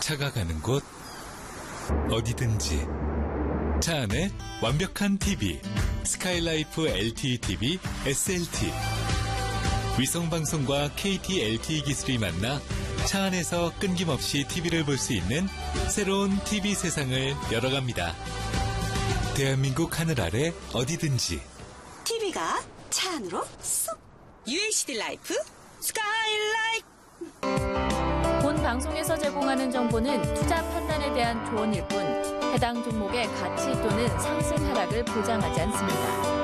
차가 가는 곳, 어디든지. 차 안에 완벽한 TV, 스카이라이프 LTE TV SLT. 위성방송과 KT LTE 기술이 만나 차 안에서 끊김없이 TV를 볼 수 있는 새로운 TV 세상을 열어갑니다. 대한민국 하늘 아래 어디든지. TV가 차 안으로 쏙! UHD 라이프 스카이라이프. 본 방송에서 제공하는 정보는 투자 판단에 대한 조언일 뿐 해당 종목의 가치 또는 상승 하락을 보장하지 않습니다.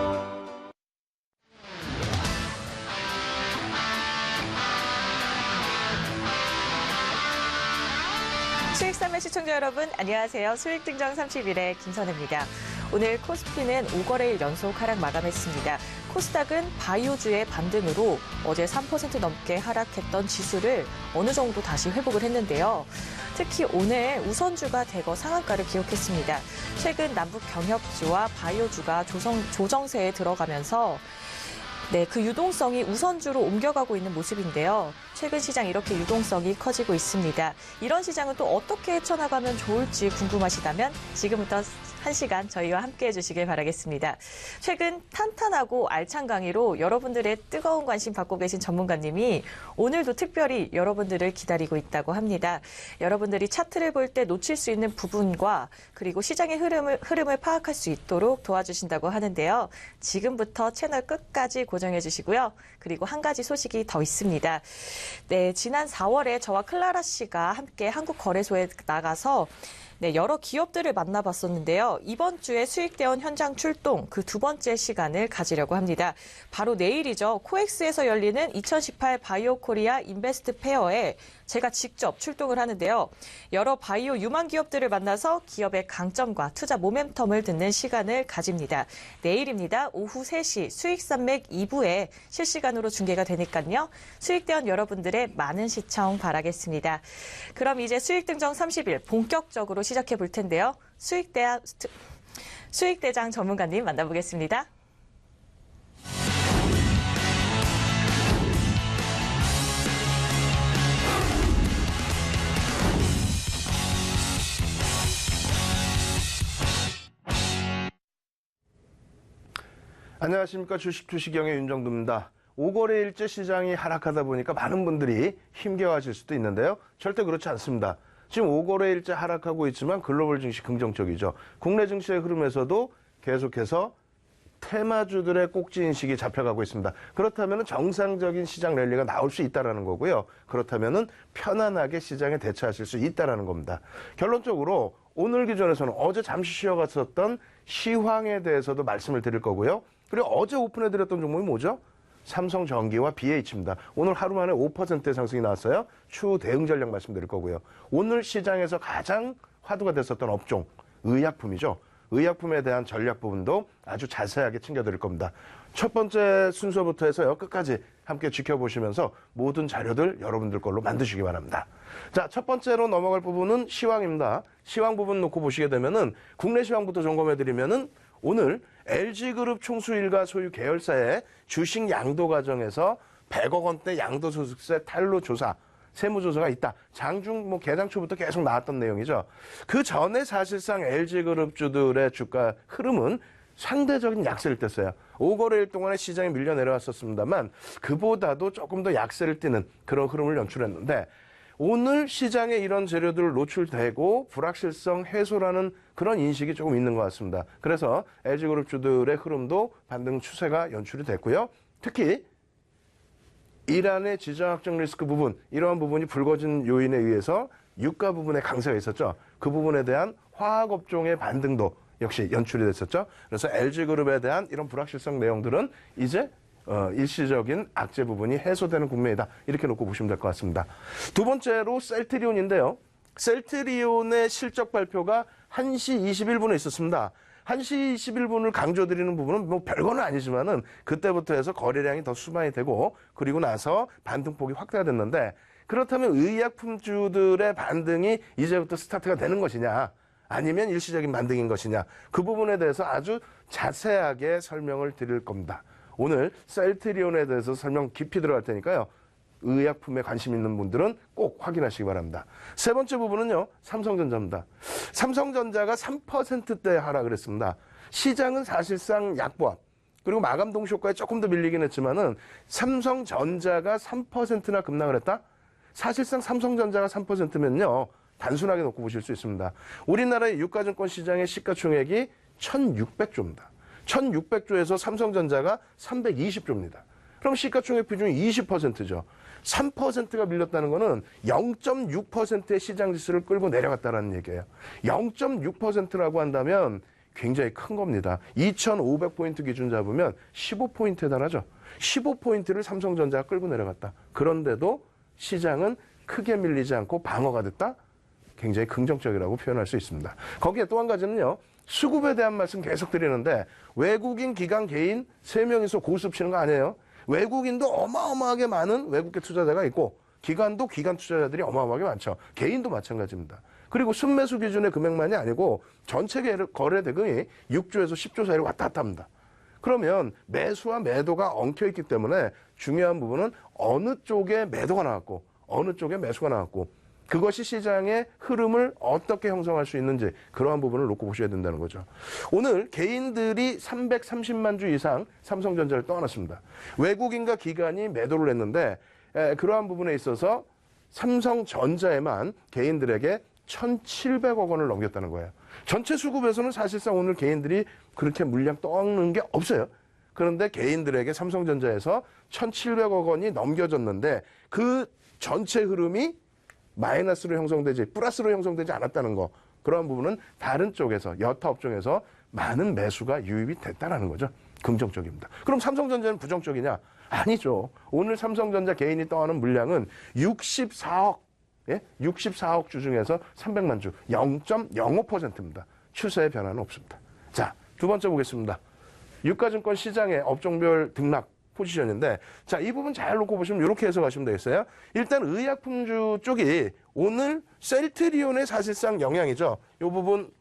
수익3의 시청자 여러분, 안녕하세요. 수익등정 30일의 김선혜입니다. 오늘 코스피는 5거래일 연속 하락 마감했습니다. 코스닥은 바이오주의 반등으로 어제 3% 넘게 하락했던 지수를 어느 정도 다시 회복을 했는데요. 특히 오늘 우선주가 대거 상한가를 기록했습니다. 최근 남북 경협주와 바이오주가 조정세에 들어가면서 그 유동성이 우선주로 옮겨가고 있는 모습인데요. 최근 시장 이렇게 유동성이 커지고 있습니다. 이런 시장은 또 어떻게 헤쳐나가면 좋을지 궁금하시다면 지금부터 1시간 저희와 함께 해주시길 바라겠습니다. 최근 탄탄하고 알찬 강의로 여러분들의 뜨거운 관심 받고 계신 전문가님이 오늘도 특별히 여러분들을 기다리고 있다고 합니다. 여러분들이 차트를 볼 때 놓칠 수 있는 부분과 그리고 시장의 흐름을 파악할 수 있도록 도와주신다고 하는데요. 지금부터 채널 끝까지 고정해 주시고요. 그리고 한 가지 소식이 더 있습니다. 지난 4월에 저와 클라라 씨가 함께 한국거래소에 나가서 여러 기업들을 만나봤었는데요. 이번 주에 수익대원 현장 출동 그 두 번째 시간을 가지려고 합니다. 바로 내일이죠. 코엑스에서 열리는 2018 바이오 코리아 인베스트 페어에 제가 직접 출동을 하는데요. 여러 바이오 유망 기업들을 만나서 기업의 강점과 투자 모멘텀을 듣는 시간을 가집니다. 내일입니다. 오후 3시 수익산맥 2부에 실시간으로 중계가 되니까요. 수익대원 여러분들의 많은 시청 바라겠습니다. 그럼 이제 수익등정 30일 본격적으로 시작해 볼 텐데요. 수익대장 전문가님 만나보겠습니다. 안녕하십니까. 주식투시경의 윤정두입니다. 5거래일째 시장이 하락하다 보니까 많은 분들이 힘겨워하실 수도 있는데요. 절대 그렇지 않습니다. 지금 5거래일째 하락하고 있지만 글로벌 증시 긍정적이죠. 국내 증시의 흐름에서도 계속해서 테마주들의 꼭지 인식이 잡혀가고 있습니다. 그렇다면 정상적인 시장 랠리가 나올 수 있다는 거고요. 그렇다면 편안하게 시장에 대처하실 수 있다는 겁니다. 결론적으로 오늘 기준에서는 어제 잠시 쉬어갔었던 시황에 대해서도 말씀을 드릴 거고요. 그리고 어제 오픈해드렸던 종목이 뭐죠? 삼성전기와 BH입니다. 오늘 하루 만에 5%의 상승이 나왔어요. 추후 대응 전략 말씀드릴 거고요. 오늘 시장에서 가장 화두가 됐었던 업종, 의약품이죠. 의약품에 대한 전략 부분도 아주 자세하게 챙겨드릴 겁니다. 첫 번째 순서부터 해서요. 끝까지 함께 지켜보시면서 모든 자료들 여러분들 걸로 만드시기 바랍니다. 자, 첫 번째로 넘어갈 부분은 시황입니다. 시황 부분 놓고 보시게 되면은 국내 시황부터 점검해드리면은 오늘 LG그룹 총수 일가 소유 계열사의 주식 양도 과정에서 100억 원대 양도소득세 탈루 조사, 세무조사가 있다. 장중 개장 초부터 계속 나왔던 내용이죠. 그 전에 사실상 LG그룹주들의 주가 흐름은 상대적인 약세를 뗐어요. 5거래일 동안에 시장이 밀려 내려왔었습니다만 그보다도 조금 더 약세를 띠는 그런 흐름을 연출했는데 오늘 시장에 이런 재료들 노출되고 불확실성 해소라는 그런 인식이 조금 있는 것 같습니다. 그래서 LG그룹주들의 흐름도 반등 추세가 연출이 됐고요. 특히 이란의 지정학적 리스크 부분, 이러한 부분이 불거진 요인에 의해서 유가 부분에 강세가 있었죠. 그 부분에 대한 화학업종의 반등도 역시 연출이 됐었죠. 그래서 LG그룹에 대한 이런 불확실성 내용들은 이제 일시적인 악재 부분이 해소되는 국면이다. 이렇게 놓고 보시면 될 것 같습니다. 두 번째로 셀트리온인데요. 셀트리온의 실적 발표가 1시 21분에 있었습니다. 1시 21분을 강조드리는 부분은 별거는 아니지만은 그때부터 해서 거래량이 더 수반이 되고 그리고 나서 반등폭이 확대가 됐는데 그렇다면 의약품주들의 반등이 이제부터 스타트가 되는 것이냐 아니면 일시적인 반등인 것이냐 그 부분에 대해서 아주 자세하게 설명을 드릴 겁니다. 오늘 셀트리온에 대해서 설명 깊이 들어갈 테니까요. 의약품에 관심 있는 분들은 꼭 확인하시기 바랍니다. 세 번째 부분은요, 삼성전자입니다. 삼성전자가 3%대 하락을 했습니다. 시장은 사실상 약보합, 그리고 마감 동시효과에 조금 더 밀리긴 했지만은 삼성전자가 3%나 급락을 했다? 사실상 삼성전자가 3%면요, 단순하게 놓고 보실 수 있습니다. 우리나라의 유가증권 시장의 시가총액이 1,600조입니다. 1,600조에서 삼성전자가 320조입니다. 그럼 시가총액 비중이 20%죠. 3%가 밀렸다는 거는 0.6%의 시장 지수를 끌고 내려갔다는 얘기예요. 0.6%라고 한다면 굉장히 큰 겁니다. 2,500포인트 기준 잡으면 15포인트에 달하죠. 15포인트를 삼성전자가 끌고 내려갔다. 그런데도 시장은 크게 밀리지 않고 방어가 됐다? 굉장히 긍정적이라고 표현할 수 있습니다. 거기에 또 한 가지는요. 수급에 대한 말씀 계속 드리는데 외국인, 기관, 개인 3명이서 고수업 치는 거 아니에요. 외국인도 어마어마하게 많은 외국계 투자자가 있고 기관도 기관 투자자들이 어마어마하게 많죠. 개인도 마찬가지입니다. 그리고 순매수 기준의 금액만이 아니고 전체 거래 대금이 6조에서 10조 사이로 왔다 갔다 합니다. 그러면 매수와 매도가 엉켜있기 때문에 중요한 부분은 어느 쪽에 매도가 나왔고 어느 쪽에 매수가 나왔고 그것이 시장의 흐름을 어떻게 형성할 수 있는지 그러한 부분을 놓고 보셔야 된다는 거죠. 오늘 개인들이 330만 주 이상 삼성전자를 떠났습니다. 외국인과 기관이 매도를 했는데 그러한 부분에 있어서 삼성전자에만 개인들에게 1,700억 원을 넘겼다는 거예요. 전체 수급에서는 사실상 오늘 개인들이 그렇게 물량 떠는 게 없어요. 그런데 개인들에게 삼성전자에서 1,700억 원이 넘겨졌는데 그 전체 흐름이 마이너스로 형성되지 플러스로 형성되지 않았다는 거. 그런 부분은 다른 쪽에서 여타 업종에서 많은 매수가 유입이 됐다는 거죠. 긍정적입니다. 그럼 삼성전자는 부정적이냐? 아니죠. 오늘 삼성전자 개인이 떠나는 물량은 64억 64억 주 중에서 300만 주 0.05%입니다. 추세의 변화는 없습니다. 자, 두 번째 보겠습니다. 유가증권 시장의 업종별 등락 포지션인데 자, 이 부분 잘 놓고 보시면 이렇게 해석하시면 되겠어요. 일단 의약품주 쪽이 오늘 셀트리온의 사실상 영향이죠. 이 부분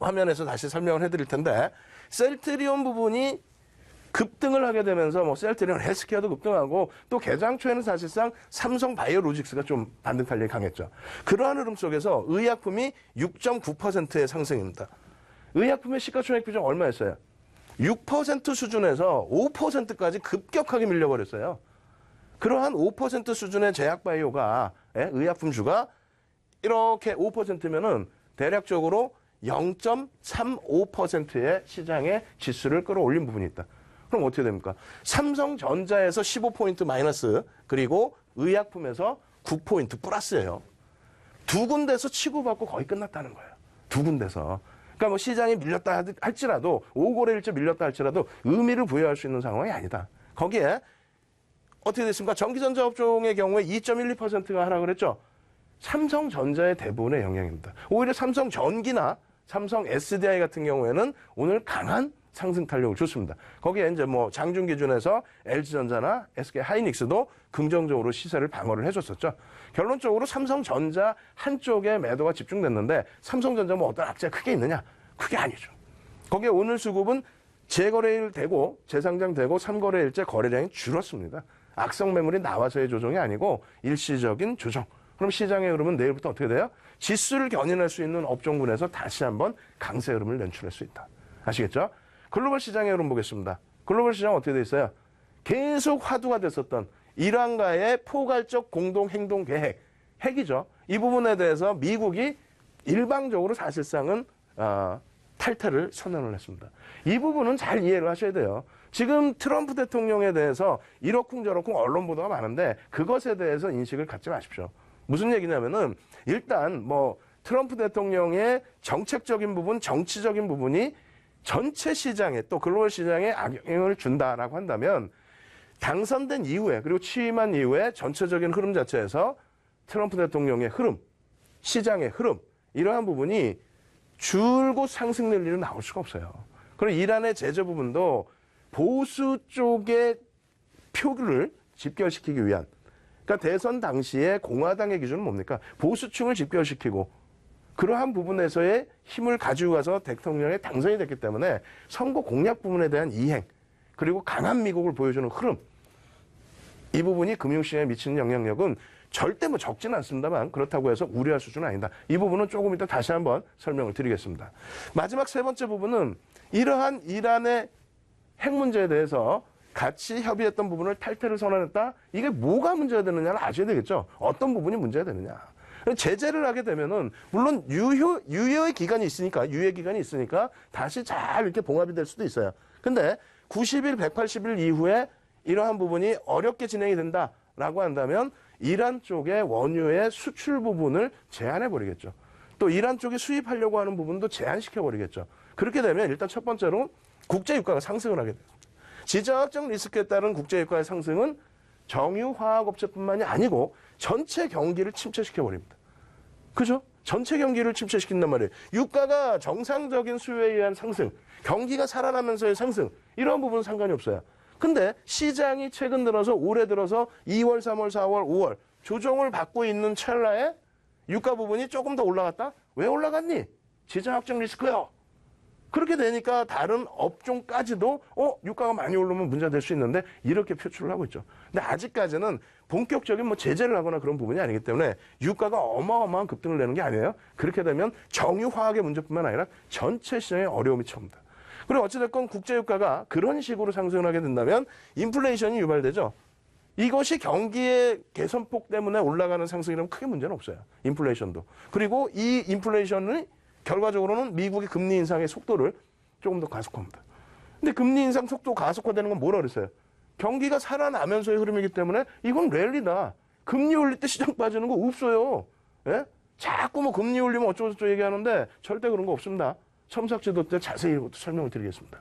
화면에서 다시 설명을 해드릴 텐데 셀트리온 부분이 급등을 하게 되면서 뭐 셀트리온 헬스케어도 급등하고 또 개장 초에는 사실상 삼성 바이오로직스가 좀 반등 탄력이 강했죠. 그러한 흐름 속에서 의약품이 6.9%의 상승입니다. 의약품의 시가총액 비중 얼마였어요? 6% 수준에서 5%까지 급격하게 밀려버렸어요. 그러한 5% 수준의 제약바이오가 의약품주가 이렇게 5%면은 대략적으로 0.35%의 시장의 지수를 끌어올린 부분이 있다. 그럼 어떻게 됩니까? 삼성전자에서 15포인트 마이너스 그리고 의약품에서 9포인트 플러스예요. 두 군데서 치고받고 거의 끝났다는 거예요. 두 군데서. 그러니까 뭐 시장이 밀렸다 할지라도 5거래일째 밀렸다 할지라도 의미를 부여할 수 있는 상황이 아니다. 거기에 어떻게 됐습니까? 전기전자 업종의 경우에 2.12%가 하락을 했죠. 삼성전자의 대부분의 영향입니다. 오히려 삼성전기나 삼성 SDI 같은 경우에는 오늘 강한 상승 탄력을 줬습니다. 거기에 이제 뭐 장중 기준에서 LG전자나 SK 하이닉스도 긍정적으로 시세를 방어를 해줬었죠. 결론적으로 삼성전자 한쪽에 매도가 집중됐는데 삼성전자 뭐 어떤 악재가 크게 있느냐? 그게 아니죠. 거기에 오늘 수급은 재거래일 되고 재상장되고 3거래일째 거래량이 줄었습니다. 악성 매물이 나와서의 조정이 아니고 일시적인 조정. 그럼 시장의 흐름은 내일부터 어떻게 돼요? 지수를 견인할 수 있는 업종군에서 다시 한번 강세 흐름을 연출할 수 있다. 아시겠죠? 글로벌 시장의 흐름 보겠습니다. 글로벌 시장 어떻게 돼 있어요? 계속 화두가 됐었던 이란과의 포괄적 공동행동 계획, 핵이죠. 이 부분에 대해서 미국이 일방적으로 사실상은 탈퇴를 선언을 했습니다. 이 부분은 잘 이해를 하셔야 돼요. 지금 트럼프 대통령에 대해서 이러쿵저러쿵 언론 보도가 많은데 그것에 대해서 인식을 갖지 마십시오. 무슨 얘기냐면은 일단 뭐 트럼프 대통령의 정책적인 부분, 정치적인 부분이 전체 시장에 또 글로벌 시장에 악영향을 준다라고 한다면 당선된 이후에 그리고 취임한 이후에 전체적인 흐름 자체에서 트럼프 대통령의 흐름, 시장의 흐름 이러한 부분이 줄곧 상승될 일은 나올 수가 없어요. 그리고 이란의 제재 부분도 보수 쪽의 표를 집결시키기 위한 그러니까 대선 당시에 공화당의 기준은 뭡니까? 보수층을 집결시키고 그러한 부분에서의 힘을 가지고 가서 대통령에 당선이 됐기 때문에 선거 공약 부분에 대한 이행 그리고 강한 미국을 보여주는 흐름 이 부분이 금융시장에 미치는 영향력은 절대 뭐 적지는 않습니다만 그렇다고 해서 우려할 수준은 아니다. 이 부분은 조금 이따 다시 한번 설명을 드리겠습니다. 마지막 세 번째 부분은 이러한 이란의 핵 문제에 대해서 같이 협의했던 부분을 탈퇴를 선언했다. 이게 뭐가 문제가 되느냐를 아셔야 되겠죠. 어떤 부분이 문제가 되느냐. 제재를 하게 되면은 물론 유효의 기간이 있으니까 다시 잘 이렇게 봉합이 될 수도 있어요. 근데 90일, 180일 이후에 이러한 부분이 어렵게 진행이 된다라고 한다면 이란 쪽의 원유의 수출 부분을 제한해 버리겠죠. 또 이란 쪽이 수입하려고 하는 부분도 제한시켜 버리겠죠. 그렇게 되면 일단 첫 번째로 국제 유가가 상승을 하게 됩니다. 지정학적 리스크에 따른 국제 유가의 상승은 정유 화학업체뿐만이 아니고 전체 경기를 침체시켜 버립니다. 그죠? 전체 경기를 침체시킨단 말이에요. 유가가 정상적인 수요에 의한 상승, 경기가 살아나면서의 상승, 이런 부분은 상관이 없어요. 근데 시장이 최근 들어서 올해 들어서 2월, 3월, 4월, 5월 조정을 받고 있는 찰나에 유가 부분이 조금 더 올라갔다? 왜 올라갔니? 지정학적 리스크요. 그렇게 되니까 다른 업종까지도 유가가 많이 오르면 문제가 될 수 있는데 이렇게 표출을 하고 있죠. 근데 아직까지는 본격적인 뭐 제재를 하거나 그런 부분이 아니기 때문에 유가가 어마어마한 급등을 내는 게 아니에요. 그렇게 되면 정유화학의 문제뿐만 아니라 전체 시장에 어려움이 처합니다. 그리고 어찌됐건 국제유가가 그런 식으로 상승을 하게 된다면 인플레이션이 유발되죠. 이것이 경기의 개선폭 때문에 올라가는 상승이라면 크게 문제는 없어요. 인플레이션도. 그리고 이 인플레이션이 결과적으로는 미국의 금리 인상의 속도를 조금 더 가속화합니다. 근데 금리 인상 속도 가속화되는 건 뭐라 그랬어요? 경기가 살아나면서의 흐름이기 때문에 이건 랠리다. 금리 올릴 때 시장 빠지는 거 없어요. 예? 자꾸 뭐 금리 올리면 어쩌고저쩌고 얘기하는데 절대 그런 거 없습니다. 첨삭지도 때 자세히 이것도 설명을 드리겠습니다.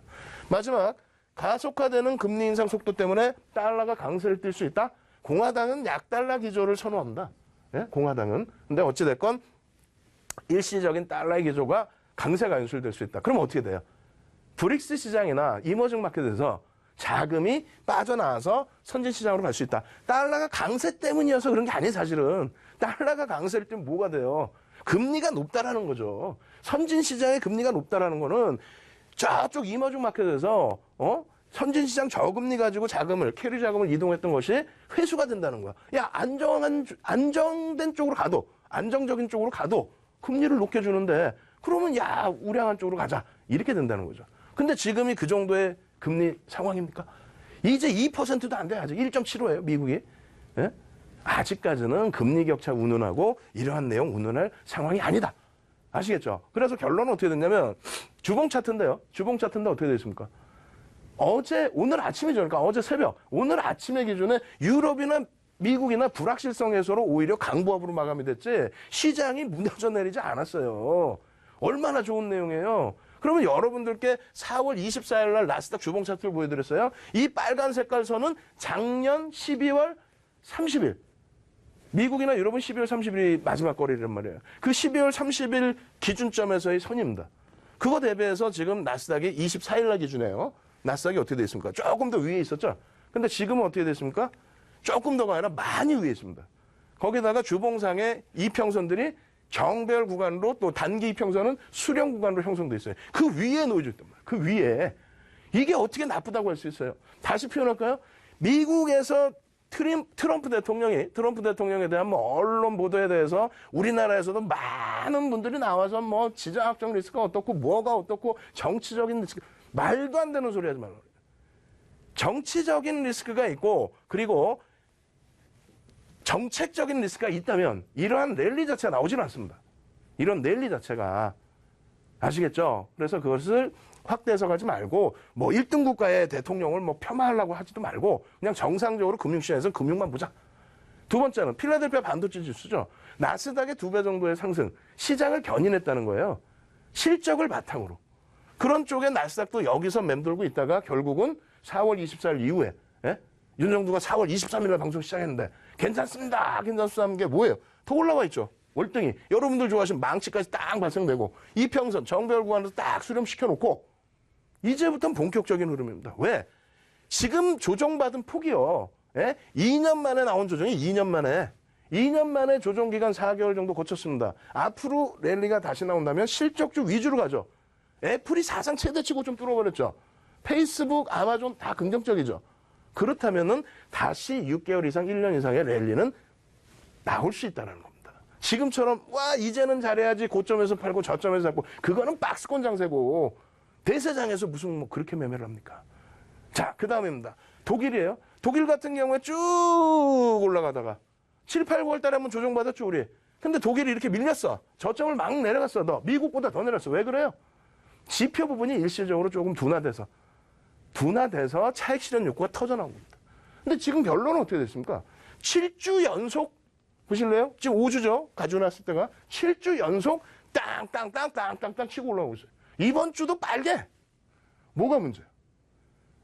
마지막, 가속화되는 금리 인상 속도 때문에 달러가 강세를 띌 수 있다? 공화당은 약달러 기조를 선호합니다. 예? 공화당은. 근데 어찌됐건 일시적인 달러의 기조가 강세가 연출될 수 있다. 그럼 어떻게 돼요? 브릭스 시장이나 이머징 마켓에서 자금이 빠져나와서 선진 시장으로 갈 수 있다. 달러가 강세 때문이어서 그런 게 아니에요, 사실은. 달러가 강세일 때 뭐가 돼요? 금리가 높다라는 거죠. 선진 시장의 금리가 높다라는 거는 저쪽 이머징 마켓에서 선진 시장 저금리 가지고 자금을 캐리 자금을 이동했던 것이 회수가 된다는 거야. 야, 안정된 쪽으로 가도, 안정적인 쪽으로 가도 금리를 높게 주는데 그러면 야, 우량한 쪽으로 가자. 이렇게 된다는 거죠. 근데 지금이 그 정도의 금리 상황입니까? 이제 2%도 안 돼. 아직 1.75예요, 미국이. 예? 아직까지는 금리 격차 운운하고 이러한 내용 운운할 상황이 아니다. 아시겠죠? 그래서 결론은 어떻게 됐냐면 주봉 차트인데요. 주봉 차트인데 어떻게 되어 있습니까? 오늘 아침이죠. 그러니까 어제 새벽, 오늘 아침의 기준에 유럽이나 미국이나 불확실성 해소로 오히려 강보합으로 마감이 됐지 시장이 무너져 내리지 않았어요. 얼마나 좋은 내용이에요. 그러면 여러분들께 4월 24일 날 나스닥 주봉 차트를 보여드렸어요. 이 빨간 색깔 선은 작년 12월 30일. 미국이나 유럽은 12월 30일이 마지막 거래일이란 말이에요. 그 12월 30일 기준점에서의 선입니다. 그거 대비해서 지금 나스닥이 24일 날 기준이에요. 나스닥이 어떻게 되어 있습니까? 조금 더 위에 있었죠. 근데 지금은 어떻게 됐습니까? 조금 더가 아니라 많이 위에 있습니다. 거기다가 주봉상의 이평선들이 정배열 구간으로 또 단기 이평선은 수렴 구간으로 형성돼 있어요. 그 위에 놓여져 있단 말이에요. 그 위에. 이게 어떻게 나쁘다고 할 수 있어요? 다시 표현할까요? 미국에서 트럼프 대통령에 대한 뭐 언론 보도에 대해서 우리나라에서도 많은 분들이 나와서 뭐 지정학적 리스크가 어떻고 뭐가 어떻고 정치적인 리스크 말도 안 되는 소리 하지 말라고. 정치적인 리스크가 있고 그리고 정책적인 리스크가 있다면 이러한 랠리 자체가 나오지는 않습니다. 이런 랠리 자체가. 아시겠죠? 그래서 그것을 확대해서 가지 말고 뭐 1등 국가의 대통령을 뭐 폄하하려고 하지도 말고 그냥 정상적으로 금융시장에서 금융만 보자. 두 번째는 필라델피아 반도체 지수죠. 나스닥의 2배 정도의 상승. 시장을 견인했다는 거예요. 실적을 바탕으로. 그런 쪽에 나스닥도 여기서 맴돌고 있다가 결국은 4월 24일 이후에 윤정두가 4월 23일 날 방송 시작했는데 괜찮습니다. 괜찮습니다. 게 뭐예요? 더 올라와 있죠. 월등히. 여러분들 좋아하시는 망치까지 딱 발생되고 이평선 정배열 구간에서 딱 수렴시켜놓고 이제부터는 본격적인 흐름입니다. 왜? 지금 조정받은 폭이요. 2년 만에 나온 조정이 2년 만에 조정기간 4개월 정도 거쳤습니다. 앞으로 랠리가 다시 나온다면 실적주 위주로 가죠. 애플이 사상 최대치고 좀 뚫어버렸죠. 페이스북, 아마존 다 긍정적이죠. 그렇다면은 다시 6개월 이상, 1년 이상의 랠리는 나올 수 있다는 겁니다. 지금처럼 와 이제는 잘해야지 고점에서 팔고 저점에서 잡고 그거는 박스권 장세고 대세장에서 무슨 뭐 그렇게 매매를 합니까? 자, 그 다음입니다. 독일이에요. 독일 같은 경우에 쭉 올라가다가 7, 8, 9월 달에 한번 조정받았죠, 우리. 근데 독일이 이렇게 밀렸어. 저점을 막 내려갔어. 너 미국보다 더 내렸어. 왜 그래요? 지표 부분이 일시적으로 조금 둔화돼서 차익 실현 욕구가 터져나온 겁니다. 근데 지금 결론은 어떻게 됐습니까? 7주 연속 보실래요? 지금 5주죠. 가지고 났을 때가 7주 연속 땅땅땅땅땅땅 치고 올라오고 있어요. 이번 주도 빨개. 뭐가 문제예요?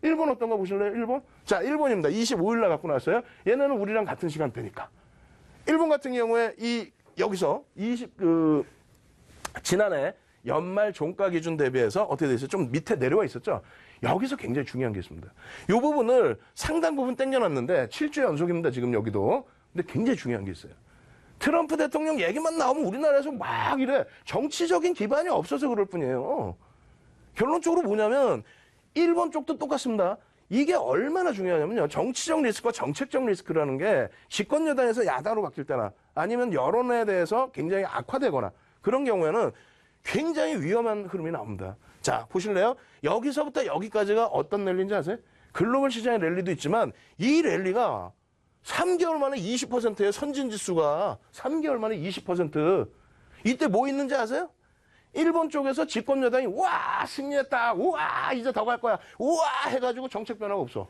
일본 어떤 거 보실래요? 일본? 자, 일본입니다. 25일 날 갖고 나왔어요. 얘네는 우리랑 같은 시간대니까. 일본 같은 경우에 여기서 지난해 연말 종가 기준 대비해서 어떻게 됐어요? 좀 밑에 내려와 있었죠? 여기서 굉장히 중요한 게 있습니다. 이 부분을 상당 부분 땡겨놨는데 7주 연속입니다. 지금 여기도. 근데 굉장히 중요한 게 있어요. 트럼프 대통령 얘기만 나오면 우리나라에서 막 이래. 정치적인 기반이 없어서 그럴 뿐이에요. 결론적으로 뭐냐면 일본 쪽도 똑같습니다. 이게 얼마나 중요하냐면요. 정치적 리스크와 정책적 리스크라는 게 집권 여당에서 야당으로 바뀔 때나 아니면 여론에 대해서 굉장히 악화되거나 그런 경우에는 굉장히 위험한 흐름이 나옵니다. 자, 보실래요? 여기서부터 여기까지가 어떤 랠리인지 아세요? 글로벌 시장의 랠리도 있지만 이 랠리가 3개월 만에 20%예요. 선진지수가 3개월 만에 20%. 이때 뭐 있는지 아세요? 일본 쪽에서 집권 여당이 와 승리했다. 우와 이제 더 갈 거야. 우와 해가지고 정책 변화가 없어.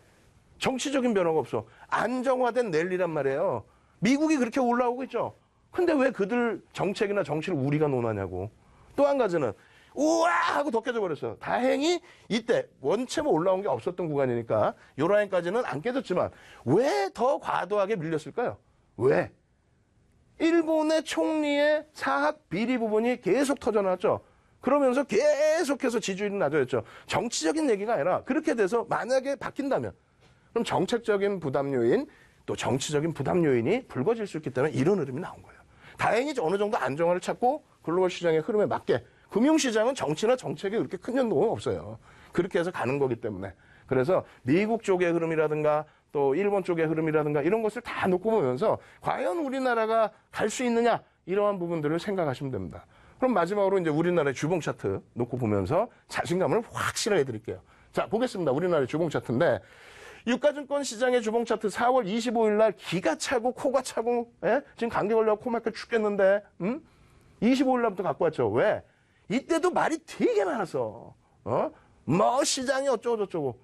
정치적인 변화가 없어. 안정화된 랠리란 말이에요. 미국이 그렇게 올라오고 있죠. 근데 왜 그들 정책이나 정치를 우리가 논하냐고. 또 한 가지는 우와 하고 더 깨져 버렸어요. 다행히 이때 원체만 올라온 게 없었던 구간이니까 요 라인까지는 안 깨졌지만 왜 더 과도하게 밀렸을까요? 왜? 일본의 총리의 사학 비리 부분이 계속 터져나왔죠. 그러면서 계속해서 지지율이 낮아졌죠. 정치적인 얘기가 아니라 그렇게 돼서 만약에 바뀐다면 그럼 정책적인 부담 요인 또 정치적인 부담 요인이 불거질 수 있기 때문에 이런 흐름이 나온 거예요. 다행히 어느 정도 안정화를 찾고 글로벌 시장의 흐름에 맞게 금융시장은 정치나 정책에 그렇게 큰 연동은 없어요. 그렇게 해서 가는 거기 때문에. 그래서 미국 쪽의 흐름이라든가 또 일본 쪽의 흐름이라든가 이런 것을 다 놓고 보면서 과연 우리나라가 갈 수 있느냐 이러한 부분들을 생각하시면 됩니다. 그럼 마지막으로 이제 우리나라의 주봉 차트 놓고 보면서 자신감을 확실하게 드릴게요. 자, 보겠습니다. 우리나라의 주봉 차트인데 유가증권 시장의 주봉 차트 4월 25일 날 기가 차고 코가 차고 지금 감기 걸려 코 막혀 죽겠는데 25일 날부터 갖고 왔죠. 왜? 이때도 말이 되게 많았어. 뭐 시장이 어쩌고저쩌고.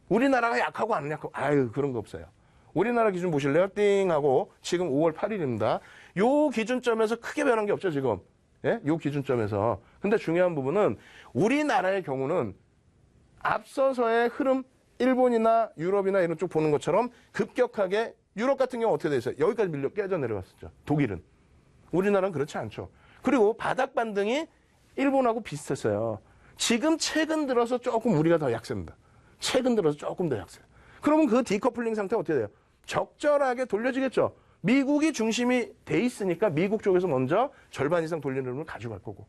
우리나라가 약하고 안 약하고 아유 그런 거 없어요. 우리나라 기준 보실래요? 띵 하고 지금 5월 8일입니다. 요 기준점에서 크게 변한 게 없죠 지금. 예? 요 기준점에서. 근데 중요한 부분은 우리나라의 경우는 앞서서의 흐름 일본이나 유럽이나 이런 쪽 보는 것처럼 급격하게 유럽 같은 경우 어떻게 돼 있어요? 여기까지 밀려 깨져 내려갔었죠. 독일은. 우리나라는 그렇지 않죠. 그리고 바닥 반등이 일본하고 비슷했어요. 지금 최근 들어서 조금 우리가 더 약세입니다. 최근 들어서 조금 더 약세. 그러면 그 디커플링 상태 어떻게 돼요? 적절하게 돌려지겠죠. 미국이 중심이 돼 있으니까 미국 쪽에서 먼저 절반 이상 돌리는 흐름을 가져갈 거고.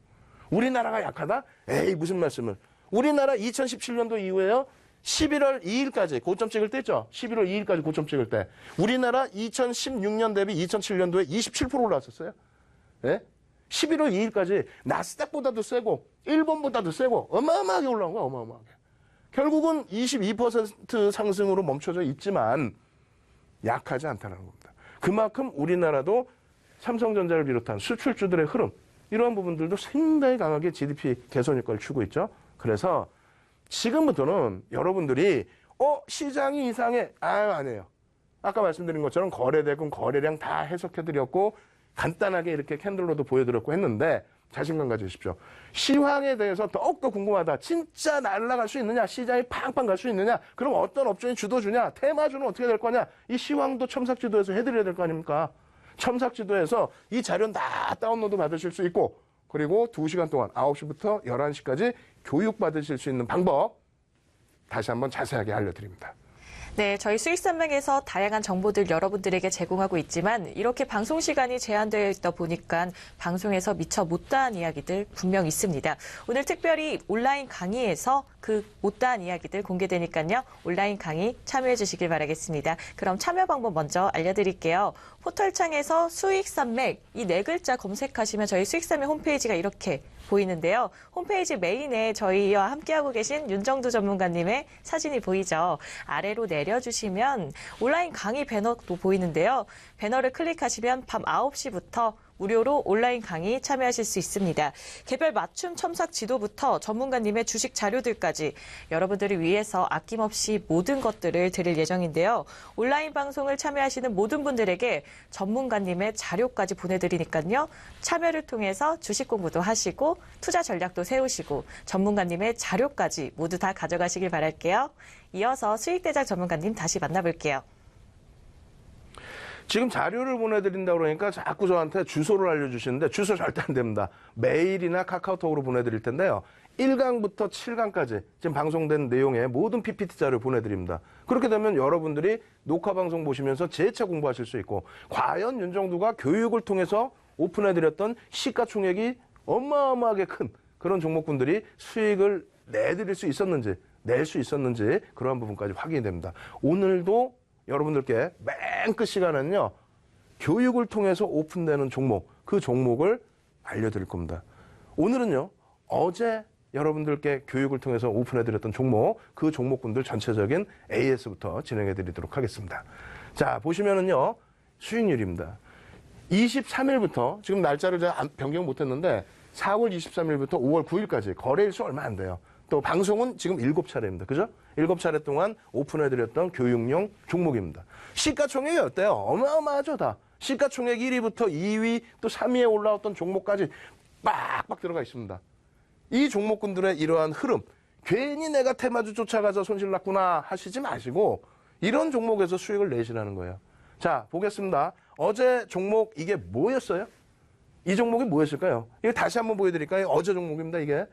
우리나라가 약하다? 에이 무슨 말씀을. 우리나라 2017년도 이후에요. 11월 2일까지 고점 찍을 때 있죠. 11월 2일까지 고점 찍을 때. 우리나라 2016년 대비 2007년도에 27% 올라왔었어요. 예? 11월 2일까지 나스닥보다도 세고 일본보다도 세고 어마어마하게 올라온 거야. 어마어마하게. 결국은 22% 상승으로 멈춰져 있지만 약하지 않다는 겁니다. 그만큼 우리나라도 삼성전자를 비롯한 수출주들의 흐름 이러한 부분들도 상당히 강하게 GDP 개선 효과를 주고 있죠. 그래서 지금부터는 여러분들이 시장이 이상해. 아니에요. 아까 말씀드린 것처럼 거래대금 거래량 다 해석해드렸고 간단하게 이렇게 캔들로도 보여드렸고 했는데 자신감 가지십시오. 시황에 대해서 더욱더 궁금하다. 진짜 날아갈 수 있느냐? 시장이 팡팡 갈 수 있느냐? 그럼 어떤 업종이 주도주냐? 테마주는 어떻게 될 거냐? 이 시황도 첨삭지도에서 해드려야 될 거 아닙니까? 첨삭지도에서 이 자료는 다 다운로드 받으실 수 있고 그리고 2시간 동안 9시부터 11시까지 교육받으실 수 있는 방법 다시 한번 자세하게 알려드립니다. 네, 저희 수익산맥에서 다양한 정보들 여러분들에게 제공하고 있지만 이렇게 방송 시간이 제한되어 있다 보니까 방송에서 미처 못다한 이야기들 분명 있습니다. 오늘 특별히 온라인 강의에서 그 못다한 이야기들 공개되니까요. 온라인 강의 참여해 주시길 바라겠습니다. 그럼 참여 방법 먼저 알려드릴게요. 포털창에서 수익산맥 이 네 글자 검색하시면 저희 수익산맥 홈페이지가 이렇게 보이는데요. 홈페이지 메인에 저희와 함께하고 계신 윤정두 전문가님의 사진이 보이죠. 아래로 내려주시면 온라인 강의 배너도 보이는데요. 배너를 클릭하시면 밤 9시부터 무료로 온라인 강의 참여하실 수 있습니다. 개별 맞춤 첨삭 지도부터 전문가님의 주식 자료들까지 여러분들을 위해서 아낌없이 모든 것들을 드릴 예정인데요. 온라인 방송을 참여하시는 모든 분들에게 전문가님의 자료까지 보내드리니까요. 참여를 통해서 주식 공부도 하시고 투자 전략도 세우시고 전문가님의 자료까지 모두 다 가져가시길 바랄게요. 이어서 수익대장 전문가님 다시 만나볼게요. 지금 자료를 보내드린다고 그러니까 자꾸 저한테 주소를 알려주시는데 주소 절대 안 됩니다. 메일이나 카카오톡으로 보내드릴 텐데요. 1강부터 7강까지 지금 방송된 내용의 모든 PPT 자료를 보내드립니다. 그렇게 되면 여러분들이 녹화 방송 보시면서 재차 공부하실 수 있고 과연 윤정두가 교육을 통해서 오픈해드렸던 시가총액이 어마어마하게 큰 그런 종목군들이 수익을 내드릴 수 있었는지 낼 수 있었는지 그러한 부분까지 확인이 됩니다. 오늘도 여러분들께 맨 끝 시간에는요. 교육을 통해서 오픈되는 종목, 그 종목을 알려드릴 겁니다. 오늘은요. 어제 여러분들께 교육을 통해서 오픈해드렸던 종목, 그 종목군들 전체적인 AS부터 진행해드리도록 하겠습니다. 자, 보시면은요. 수익률입니다. 23일부터, 지금 날짜를 제가 변경 못했는데 4월 23일부터 5월 9일까지 거래일수 얼마 안 돼요. 또 방송은 지금 7차례입니다. 그죠? 7차례 동안 오픈해드렸던 교육용 종목입니다. 시가총액이 어때요? 어마어마하죠, 다. 시가총액 1위부터 2위 또 3위에 올라왔던 종목까지 빡빡 들어가 있습니다. 이 종목군들의 이러한 흐름, 괜히 내가 테마주 쫓아가서 손실 났구나 하시지 마시고 이런 종목에서 수익을 내시라는 거예요. 자, 보겠습니다. 어제 종목 이게 뭐였어요? 이 종목이 뭐였을까요? 이거 다시 한번 보여드릴까요? 어제 종목입니다, 이게.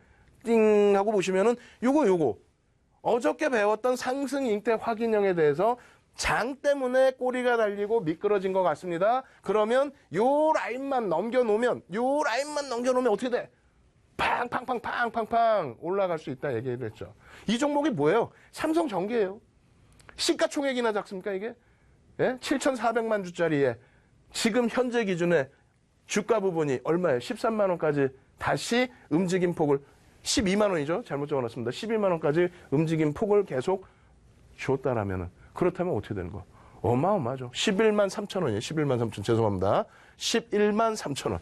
띵 하고 보시면은 요거 어저께 배웠던 상승 잉태 확인형에 대해서 장 때문에 꼬리가 달리고 미끄러진 것 같습니다. 그러면 요 라인만 넘겨놓으면 어떻게 돼? 팡팡팡팡팡팡 올라갈 수 있다 얘기를 했죠. 이 종목이 뭐예요? 삼성전기예요. 시가총액이나 작습니까 이게? 예? 7,400만 주짜리에 지금 현재 기준에 주가 부분이 얼마예요? 13만 원까지 다시 움직임 폭을 12만 원이죠. 잘못 적어놨습니다. 12만 원까지 움직임 폭을 계속 줬다라면은 그렇다면 어떻게 되는 거? 어마어마하죠. 11만 3천 원이에요. 11만 3천 죄송합니다. 11만 3천 원.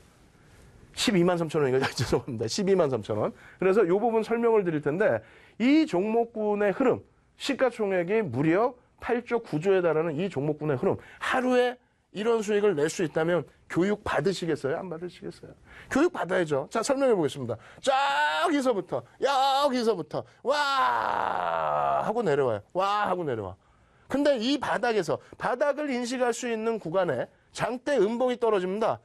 12만 3천 원인가 죄송합니다. 12만 3천 원. 그래서 이 부분 설명을 드릴 텐데 이 종목군의 흐름 시가총액이 무려 8조 9조에 달하는 이 종목군의 흐름 하루에 이런 수익을 낼 수 있다면 교육 받으시겠어요? 안 받으시겠어요? 교육 받아야죠. 자, 설명해 보겠습니다. 여기서부터 와 하고 내려와요. 와 하고 내려와. 근데 이 바닥에서 바닥을 인식할 수 있는 구간에 장대 음봉이 떨어집니다.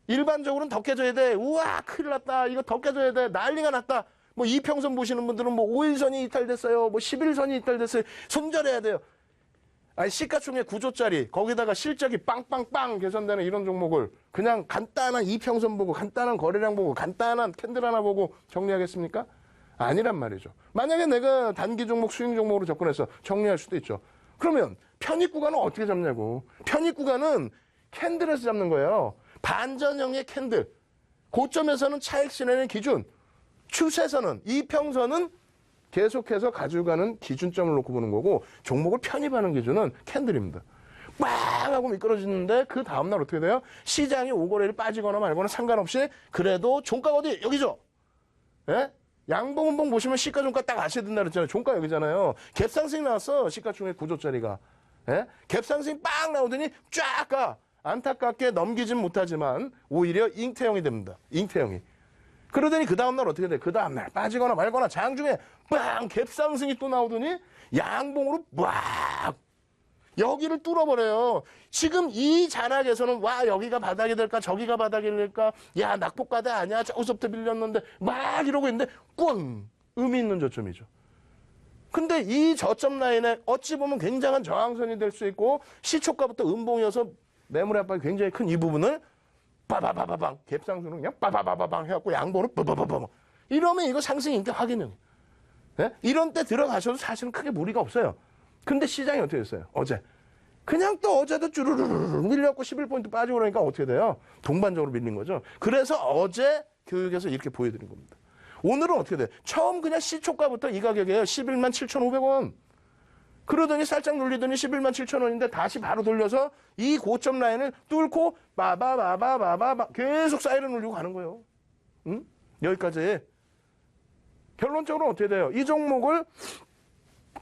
일반적으로는 더 깨져야 돼. 우와 큰일 났다. 이거 더 깨져야 돼. 난리가 났다. 뭐 이평선 보시는 분들은 뭐 5일선이 이탈됐어요. 뭐 11선이 이탈됐어요. 손절해야 돼요. 아니 시가총액 9조짜리 거기다가 실적이 빵빵빵 개선되는 이런 종목을 그냥 간단한 이평선 보고 간단한 거래량 보고 간단한 캔들 하나 보고 정리하겠습니까? 아니란 말이죠. 만약에 내가 단기 종목 수익 종목으로 접근해서 정리할 수도 있죠. 그러면 편입 구간은 어떻게 잡냐고. 편입 구간은 캔들에서 잡는 거예요. 반전형의 캔들. 고점에서는 차익 실현의 기준. 추세선은 이평선은 계속해서 가지고 가는 기준점을 놓고 보는 거고 종목을 편입하는 기준은 캔들입니다. 빵 하고 미끄러지는데 그 다음날 어떻게 돼요? 시장이 오거래일 빠지거나 말거나 상관없이 그래도 종가가 어디? 여기죠. 예? 양봉은봉 보시면 시가 종가 딱 아셔야 된다 그랬잖아요. 종가 여기잖아요. 갭상승이 나왔어. 시가총액 9조짜리가. 예? 갭상승이 빵 나오더니 쫙 가. 안타깝게 넘기진 못하지만 오히려 잉태형이 됩니다. 잉태형이. 그러더니 그 다음날 어떻게 돼? 그 다음날 빠지거나 말거나 장중에 빵 갭상승이 또 나오더니 양봉으로 막 여기를 뚫어버려요. 지금 이 자락에서는 와 여기가 바닥이 될까 저기가 바닥이 될까 야 낙폭가대 아니야 저기서부터 밀렸는데 막 이러고 있는데 꽝 의미 있는 저점이죠. 근데 이 저점 라인에 어찌 보면 굉장한 저항선이 될 수 있고 시초가부터 음봉이어서 매물의 압박이 굉장히 큰 이 부분을 빠바바바방 갭상승은 그냥 빠바바바방 해갖고 양봉으로 빠바바바방 이러면 이거 상승인게 확인이에요. 네? 이런 때 들어가셔도 사실은 크게 무리가 없어요. 근데 시장이 어떻게 됐어요? 어제 그냥 또 어제도 쭈르르르 밀려갖고 11포인트 빠지고 그러니까 어떻게 돼요? 동반적으로 밀린 거죠. 그래서 어제 교육에서 이렇게 보여드린 겁니다. 오늘은 어떻게 돼요? 처음 그냥 시초가부터 이 가격이에요. 11만 7,500원. 그러더니 살짝 눌리더니 11만 7,000원인데 다시 바로 돌려서 이 고점 라인을 뚫고 바바바바바바 계속 사이렌 울리고 가는 거예요. 응? 여기까지. 결론적으로 어떻게 돼요? 이 종목을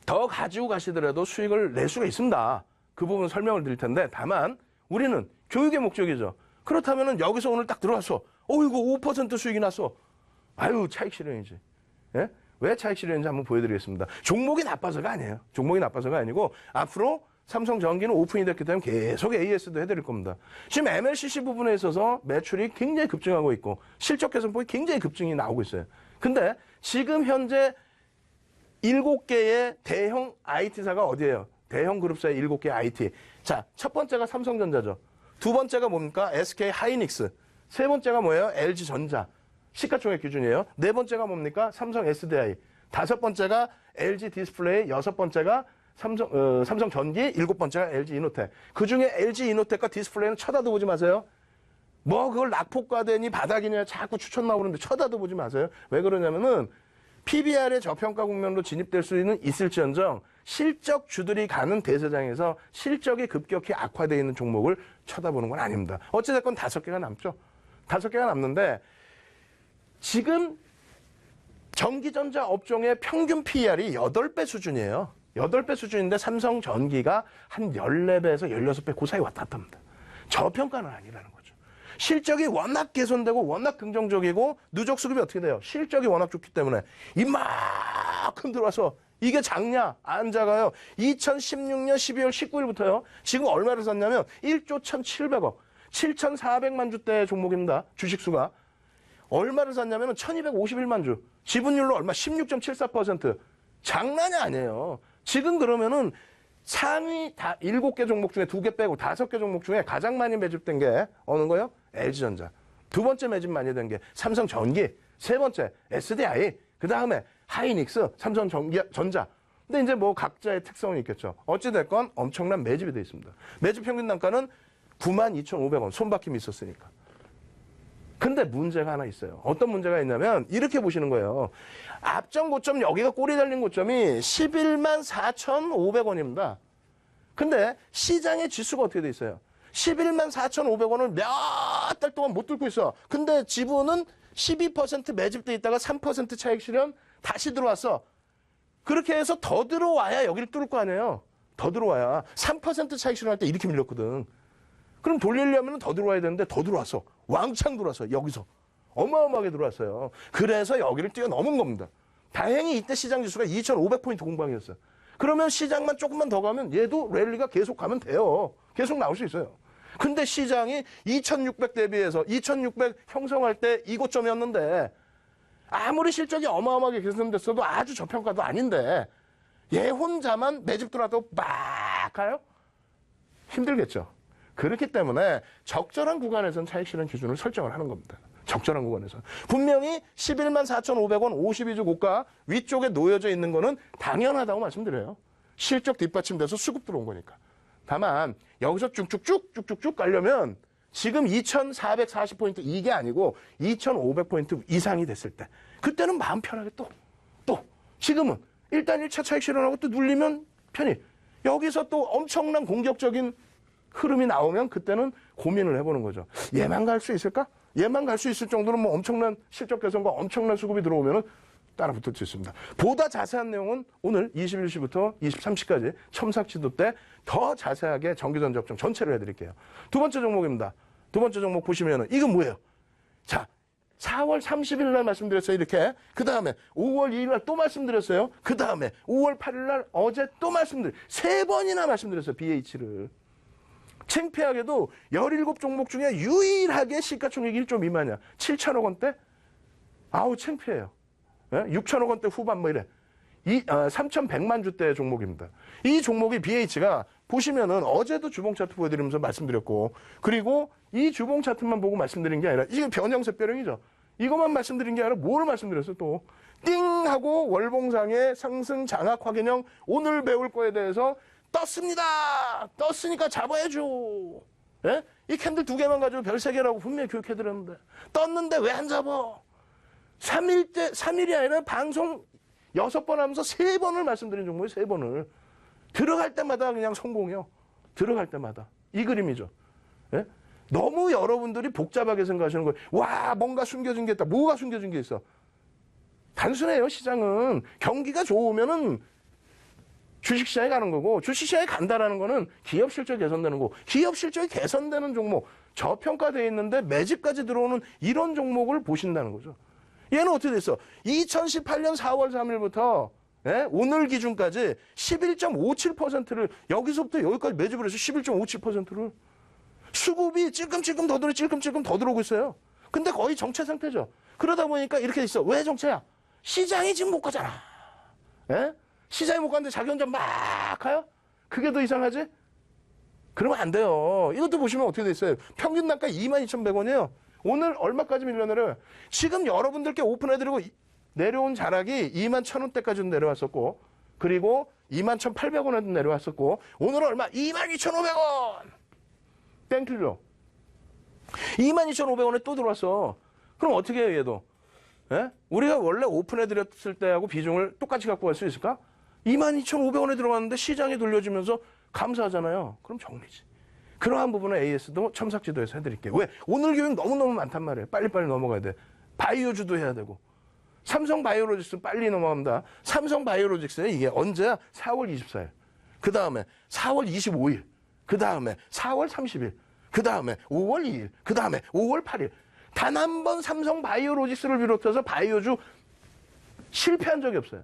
더 가지고 가시더라도 수익을 낼 수가 있습니다. 그 부분 설명을 드릴 텐데 다만 우리는 교육의 목적이죠. 그렇다면 여기서 오늘 딱 들어왔어. 어이구 5% 수익이 났어. 아유 차익 실현이지. 예? 왜 차익 실현인지 한번 보여드리겠습니다. 종목이 나빠서가 아니에요. 종목이 나빠서가 아니고 앞으로 삼성전기는 오픈이 됐기 때문에 계속 AS도 해드릴 겁니다. 지금 MLCC 부분에 있어서 매출이 굉장히 급증하고 있고 실적 개선폭이 굉장히 급증이 나오고 있어요. 근데 지금 현재 7개의 대형 IT사가 어디예요? 대형 그룹사의 7개 IT. 자, 첫 번째가 삼성전자죠. 두 번째가 뭡니까? SK 하이닉스. 세 번째가 뭐예요? LG전자. 시가총액 기준이에요. 네 번째가 뭡니까? 삼성 SDI. 다섯 번째가 LG 디스플레이. 여섯 번째가 삼성전기. 일곱 번째가 LG 이노텍. 그 중에 LG 이노텍과 디스플레이는 쳐다도 보지 마세요. 뭐 그걸 낙폭과대니 바닥이냐 자꾸 추천 나오는데 쳐다도 보지 마세요. 왜 그러냐면은 PBR의 저평가 국면으로 진입될 수는 있을지언정 실적 주들이 가는 대세장에서 실적이 급격히 악화되어 있는 종목을 쳐다보는 건 아닙니다. 어찌됐건 5개가 남죠. 5개가 남는데 지금 전기전자 업종의 평균 PER이 8배 수준이에요. 8배 수준인데 삼성전기가 한 14배에서 16배 그 사이 왔다 갔다 합니다. 저평가는 아니라는 거죠. 실적이 워낙 개선되고 워낙 긍정적이고 누적 수급이 어떻게 돼요? 실적이 워낙 좋기 때문에 이만큼 들어와서 이게 작냐? 안 작아요. 2016년 12월 19일부터요. 지금 얼마를 샀냐면 1조 1,700억. 7,400만 주대 종목입니다. 주식수가. 얼마를 샀냐면 1,251만 주. 지분율로 얼마? 16.74%. 장난이 아니에요. 지금 그러면은 상위 다 7개 종목 중에 2개 빼고 5개 종목 중에 가장 많이 매집된 게 어느 거요? LG전자. 두 번째 매집 많이 된 게 삼성전기. 세 번째 SDI. 그 다음에 하이닉스, 삼성전자. 근데 이제 뭐 각자의 특성이 있겠죠. 어찌됐건 엄청난 매집이 되어 있습니다. 매집 평균 단가는 92,500원. 손바뀜이 있었으니까. 근데 문제가 하나 있어요. 어떤 문제가 있냐면 이렇게 보시는 거예요. 앞전 고점 여기가 꼬리 달린 고점이 11만 4,500원입니다. 근데 시장의 지수가 어떻게 돼 있어요? 11만 4,500원을 몇 달 동안 못 뚫고 있어. 근데 지분은 12% 매집돼 있다가 3% 차익 실현 다시 들어왔어. 그렇게 해서 더 들어와야 여기를 뚫을 거 아니에요. 더 들어와야. 3% 차익 실현할 때 이렇게 밀렸거든. 그럼 돌리려면 더 들어와야 되는데 더 들어왔어. 왕창 들어왔어. 여기서. 어마어마하게 들어왔어요. 그래서 여기를 뛰어넘은 겁니다. 다행히 이때 시장 지수가 2,500포인트 공방이었어요. 그러면 시장만 조금만 더 가면 얘도 랠리가 계속 가면 돼요. 계속 나올 수 있어요. 근데 시장이 2,600 대비해서 2,600 형성할 때 이 고점이었는데 아무리 실적이 어마어마하게 개선됐어도 아주 저평가도 아닌데 얘 혼자만 매집 들어와도 막 가요? 힘들겠죠. 그렇기 때문에 적절한 구간에서는 차익 실현 기준을 설정을 하는 겁니다. 적절한 구간에서. 분명히 11만 4,500원 52주 고가 위쪽에 놓여져 있는 거는 당연하다고 말씀드려요. 실적 뒷받침돼서 수급 들어온 거니까. 다만 여기서 쭉쭉쭉 가려면 지금 2,440포인트 이게 아니고 2,500포인트 이상이 됐을 때 그때는 마음 편하게 또 지금은 일단 1차 차익 실현하고 또 눌리면 편히 여기서 또 엄청난 공격적인 흐름이 나오면 그때는 고민을 해보는 거죠. 얘만 갈 수 있을까? 얘만 갈 수 있을 정도로 뭐 엄청난 실적 개선과 엄청난 수급이 들어오면은 따라 붙을 수 있습니다. 보다 자세한 내용은 오늘 21시부터 23시까지 첨삭지도 때 더 자세하게 전기전자 업종 전체를 해드릴게요. 두 번째 종목입니다. 두 번째 종목 보시면은 이건 뭐예요? 자, 4월 30일 날 말씀드렸어요. 이렇게. 그 다음에 5월 2일 날 또 말씀드렸어요. 그 다음에 5월 8일 날 어제 또 말씀드렸어요. 3번이나 말씀드렸어요. BH를. 창피하게도 17종목 중에 유일하게 시가총액 1조 미만이야. 7천억 원대? 아우 창피해요. 예? 6천억 원대 후반 뭐 이래. 3,100만 주대 종목입니다. 이 종목이 BH가 보시면은 어제도 주봉 차트 보여드리면서 말씀드렸고, 그리고 이 주봉 차트만 보고 말씀드린 게 아니라 이게 변형세별형이죠. 이것만 말씀드린 게 아니라 뭘 말씀드렸어요 또. 띵 하고 월봉상의 상승 장악 확인형 오늘 배울 거에 대해서 떴습니다. 떴으니까 잡아야죠. 예? 이 캔들 2개만 가지고 별 3개라고 분명히 교육해드렸는데 떴는데 왜 안 잡아? 3일이 아니라 방송 6번 하면서 3번을 말씀드린 종목이에요. 3번을. 들어갈 때마다 그냥 성공이요. 들어갈 때마다. 이 그림이죠. 예? 너무 여러분들이 복잡하게 생각하시는 거예요. 와, 뭔가 숨겨진 게 있다. 뭐가 숨겨진 게 있어? 단순해요, 시장은. 경기가 좋으면은 주식시장에 가는 거고, 주식시장에 간다라는 거는 기업 실적 개선되는 거고, 기업 실적이 개선되는 종목, 저평가되어 있는데 매집까지 들어오는 이런 종목을 보신다는 거죠. 얘는 어떻게 됐어? 2018년 4월 3일부터 오늘 기준까지 11.57%를 여기서부터 여기까지 매집을 해서 11.57%를 수급이 찔끔찔끔 더 들어오고 있어요. 근데 거의 정체 상태죠. 그러다 보니까 이렇게 있어. 왜 정체야? 시장이 지금 못 가잖아. 예? 시장이 못 가는데 자기 혼자 막 가요? 그게 더 이상하지? 그러면 안 돼요. 이것도 보시면 어떻게 돼 있어요? 평균 단가 22,100원이에요. 오늘 얼마까지 밀려내려요? 지금 여러분들께 오픈해드리고 내려온 자락이 21,000원대까지 내려왔었고, 그리고 21,800원에도 내려왔었고, 오늘은 얼마? 22,500원! 땡틀려. 22,500원에 또 들어왔어. 그럼 어떻게 해요, 얘도? 예? 우리가 원래 오픈해드렸을 때하고 비중을 똑같이 갖고 갈 수 있을까? 22,500원에 들어왔는데 시장이 돌려주면서 감사하잖아요. 그럼 정리지. 그러한 부분은 AS도 첨삭지도에서 해드릴게요. 왜? 오늘 교육 너무너무 많단 말이에요. 빨리빨리 넘어가야 돼. 바이오주도 해야 되고. 삼성바이오로직스 빨리 넘어갑니다. 삼성바이오로직스는 이게 언제야? 4월 24일. 그 다음에 4월 25일. 그 다음에 4월 30일. 그 다음에 5월 2일. 그 다음에 5월 8일. 단 한 번 삼성바이오로직스를 비롯해서 바이오주 실패한 적이 없어요.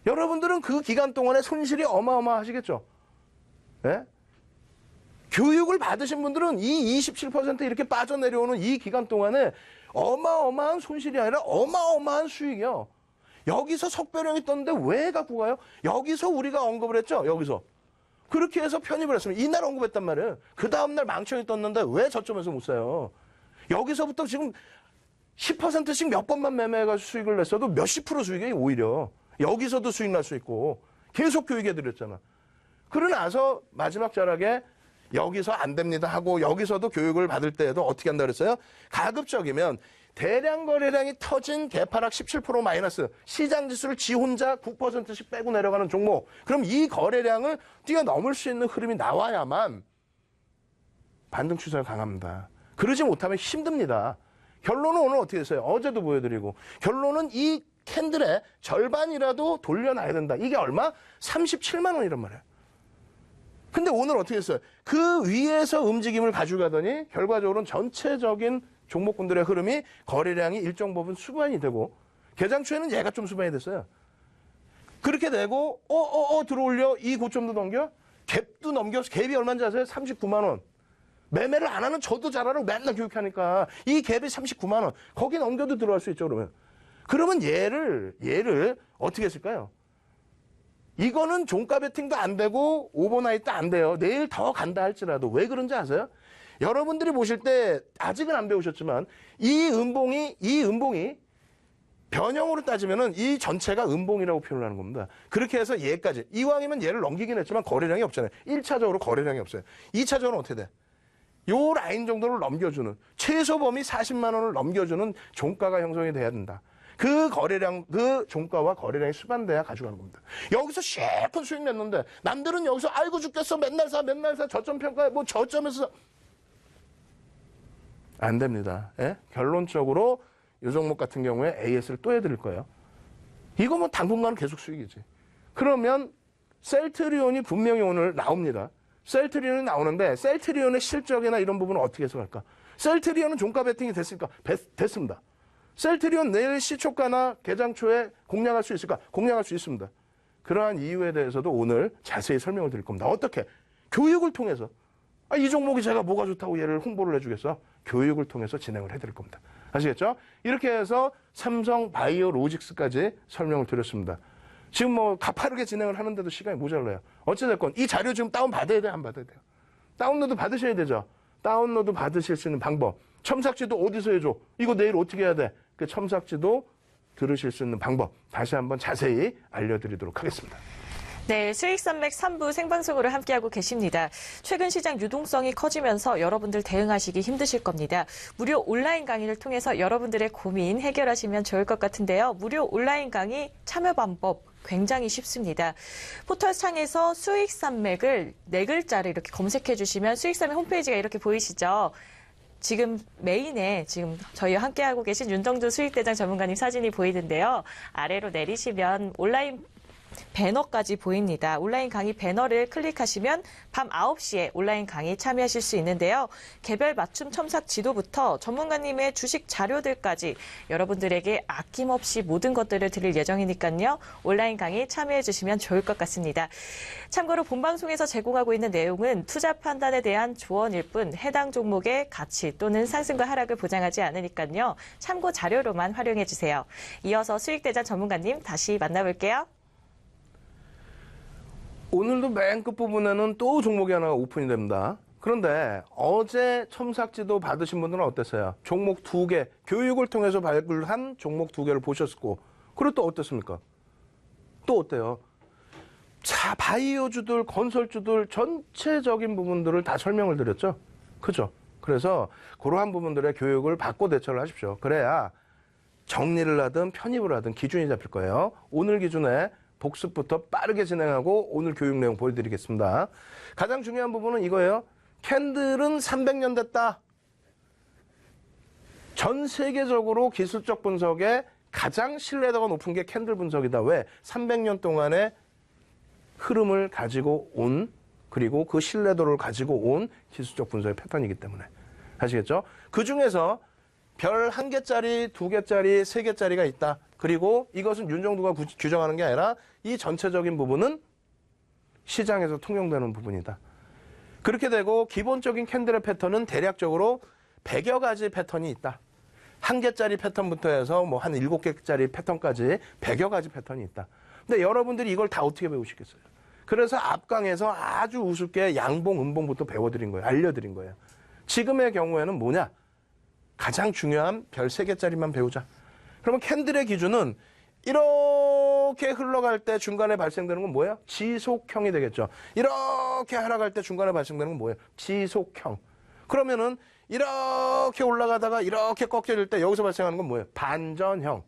여러분들은 그 기간 동안에 손실이 어마어마하시겠죠? 예? 교육을 받으신 분들은 이 27% 이렇게 빠져내려오는 이 기간 동안에 어마어마한 손실이 아니라 어마어마한 수익이요. 여기서 석별형이 떴는데 왜 갖고 가요? 여기서 우리가 언급을 했죠? 여기서. 그렇게 해서 편입을 했으면 이날 언급했단 말이에요. 그 다음날 망청이 떴는데 왜 저점에서 못 사요? 여기서부터 지금 10%씩 몇 번만 매매해가지고 수익을 냈어도 몇십 프로 수익이 오히려. 여기서도 수익 날 수 있고 계속 교육해드렸잖아. 그러고 나서 마지막 자락에 여기서 안 됩니다 하고 여기서도 교육을 받을 때에도 어떻게 한다 그랬어요? 가급적이면 대량 거래량이 터진 개파락 17% 마이너스 시장 지수를 지 혼자 9%씩 빼고 내려가는 종목. 그럼 이 거래량을 뛰어넘을 수 있는 흐름이 나와야만 반등 추세가 강합니다. 그러지 못하면 힘듭니다. 결론은 오늘 어떻게 됐어요? 어제도 보여드리고 결론은 이 캔들의 절반이라도 돌려놔야 된다. 이게 얼마? 37만 원이란 말이에요. 근데 오늘 어떻게 했어요? 그 위에서 움직임을 가져가더니 결과적으로는 전체적인 종목군들의 흐름이 거래량이 일정 부분 수반이 되고 개장 초에는 얘가 좀 수반이 됐어요. 그렇게 되고 들어올려 이 고점도 넘겨 갭도 넘겨서 갭이 얼마인지 아세요? 39만 원. 매매를 안 하는 저도 잘하라고 맨날 교육하니까 이 갭이 39만 원. 거기 넘겨도 들어갈 수 있죠 그러면 얘를 어떻게 했을까요? 이거는 종가 베팅도 안 되고 오버나잇도 안 돼요. 내일 더 간다 할지라도. 왜 그런지 아세요? 여러분들이 보실 때 아직은 안 배우셨지만 이 음봉이 변형으로 따지면은 이 전체가 음봉이라고 표현을 하는 겁니다. 그렇게 해서 얘까지. 이왕이면 얘를 넘기긴 했지만 거래량이 없잖아요. 1차적으로 거래량이 없어요. 2차적으로는 어떻게 돼? 요 라인 정도를 넘겨주는 최소 범위 40만 원을 넘겨주는 종가가 형성이 돼야 된다. 그 거래량, 그 종가와 거래량이 수반돼야 가져가는 겁니다. 여기서 실컷 수익 냈는데 남들은 여기서 아이고 죽겠어 맨날 사 저점 평가 뭐 저점에서 안 됩니다. 예? 결론적으로 이 종목 같은 경우에 AS를 또 해드릴 거예요. 이거 뭐 당분간은 계속 수익이지. 그러면 셀트리온이 분명히 오늘 나옵니다. 셀트리온이 나오는데 셀트리온의 실적이나 이런 부분은 어떻게 해석할까? 셀트리온은 종가 베팅이 됐습니까? 됐습니다. 셀트리온 내일 시초가나 개장 초에 공략할 수 있을까? 공략할 수 있습니다. 그러한 이유에 대해서도 오늘 자세히 설명을 드릴 겁니다. 어떻게? 교육을 통해서. 이 종목이 제가 뭐가 좋다고 얘를 홍보를 해주겠어? 교육을 통해서 진행을 해드릴 겁니다. 아시겠죠? 이렇게 해서 삼성 바이오로직스까지 설명을 드렸습니다. 지금 뭐 가파르게 진행을 하는데도 시간이 모자라요. 어찌됐건 이 자료 지금 다운 받아야 돼요? 안 받아야 돼요? 다운로드 받으셔야 되죠. 다운로드 받으실 수 있는 방법. 첨삭지도 어디서 해줘? 이거 내일 어떻게 해야 돼? 그 첨삭지도 들으실 수 있는 방법 다시 한번 자세히 알려드리도록 하겠습니다. 네, 수익산맥 3부 생방송으로 함께하고 계십니다. 최근 시장 유동성이 커지면서 여러분들 대응하시기 힘드실 겁니다. 무료 온라인 강의를 통해서 여러분들의 고민 해결하시면 좋을 것 같은데요. 무료 온라인 강의 참여 방법 굉장히 쉽습니다. 포털창에서 수익산맥을 4글자를 이렇게 검색해 주시면 수익산맥 홈페이지가 이렇게 보이시죠? 지금 메인에 지금 저희와 함께하고 계신 윤정주 수익대장 전문가님 사진이 보이는데요. 아래로 내리시면 온라인 배너까지 보입니다. 온라인 강의 배너를 클릭하시면 밤 9시에 온라인 강의 참여하실 수 있는데요. 개별 맞춤 첨삭 지도부터 전문가님의 주식 자료들까지 여러분들에게 아낌없이 모든 것들을 드릴 예정이니까요. 온라인 강의 참여해 주시면 좋을 것 같습니다. 참고로 본방송에서 제공하고 있는 내용은 투자 판단에 대한 조언일 뿐 해당 종목의 가치 또는 상승과 하락을 보장하지 않으니까요. 참고 자료로만 활용해 주세요. 이어서 수익대장 전문가님 다시 만나볼게요. 오늘도 맨 끝부분에는 또 종목이 하나가 오픈이 됩니다. 그런데 어제 첨삭지도 받으신 분들은 어땠어요? 종목 2개, 교육을 통해서 발굴한 종목 2개를 보셨고, 그리고 또 어떻습니까? 또 어때요? 자, 바이오주들, 건설주들 전체적인 부분들을 다 설명을 드렸죠? 그죠? 그래서 그러한 부분들의 교육을 받고 대처를 하십시오. 그래야 정리를 하든 편입을 하든 기준이 잡힐 거예요. 오늘 기준에 복습부터 빠르게 진행하고 오늘 교육 내용 보여드리겠습니다. 가장 중요한 부분은 이거예요. 캔들은 300년 됐다. 전 세계적으로 기술적 분석에 가장 신뢰도가 높은 게 캔들 분석이다. 왜? 300년 동안의 흐름을 가지고 온, 그리고 그 신뢰도를 가지고 온 기술적 분석의 패턴이기 때문에. 아시겠죠? 그 중에서 별 1개짜리, 2개짜리, 3개짜리가 있다. 그리고 이것은 윤정두가 규정하는 게 아니라 이 전체적인 부분은 시장에서 통용되는 부분이다. 그렇게 되고 기본적인 캔들의 패턴은 대략적으로 100여 가지 패턴이 있다. 1개짜리 패턴부터 해서 뭐 한 7개짜리 패턴까지 100여 가지 패턴이 있다. 근데 여러분들이 이걸 다 어떻게 배우시겠어요? 그래서 앞강에서 아주 우습게 양봉, 음봉부터 배워드린 거예요. 알려드린 거예요. 지금의 경우에는 뭐냐? 가장 중요한 별 3개짜리만 배우자. 그러면 캔들의 기준은 이렇게 흘러갈 때 중간에 발생되는 건 뭐예요? 지속형이 되겠죠. 이렇게 하락할 때 중간에 발생되는 건 뭐예요? 지속형. 그러면은 이렇게 올라가다가 이렇게 꺾여질 때 여기서 발생하는 건 뭐예요? 반전형.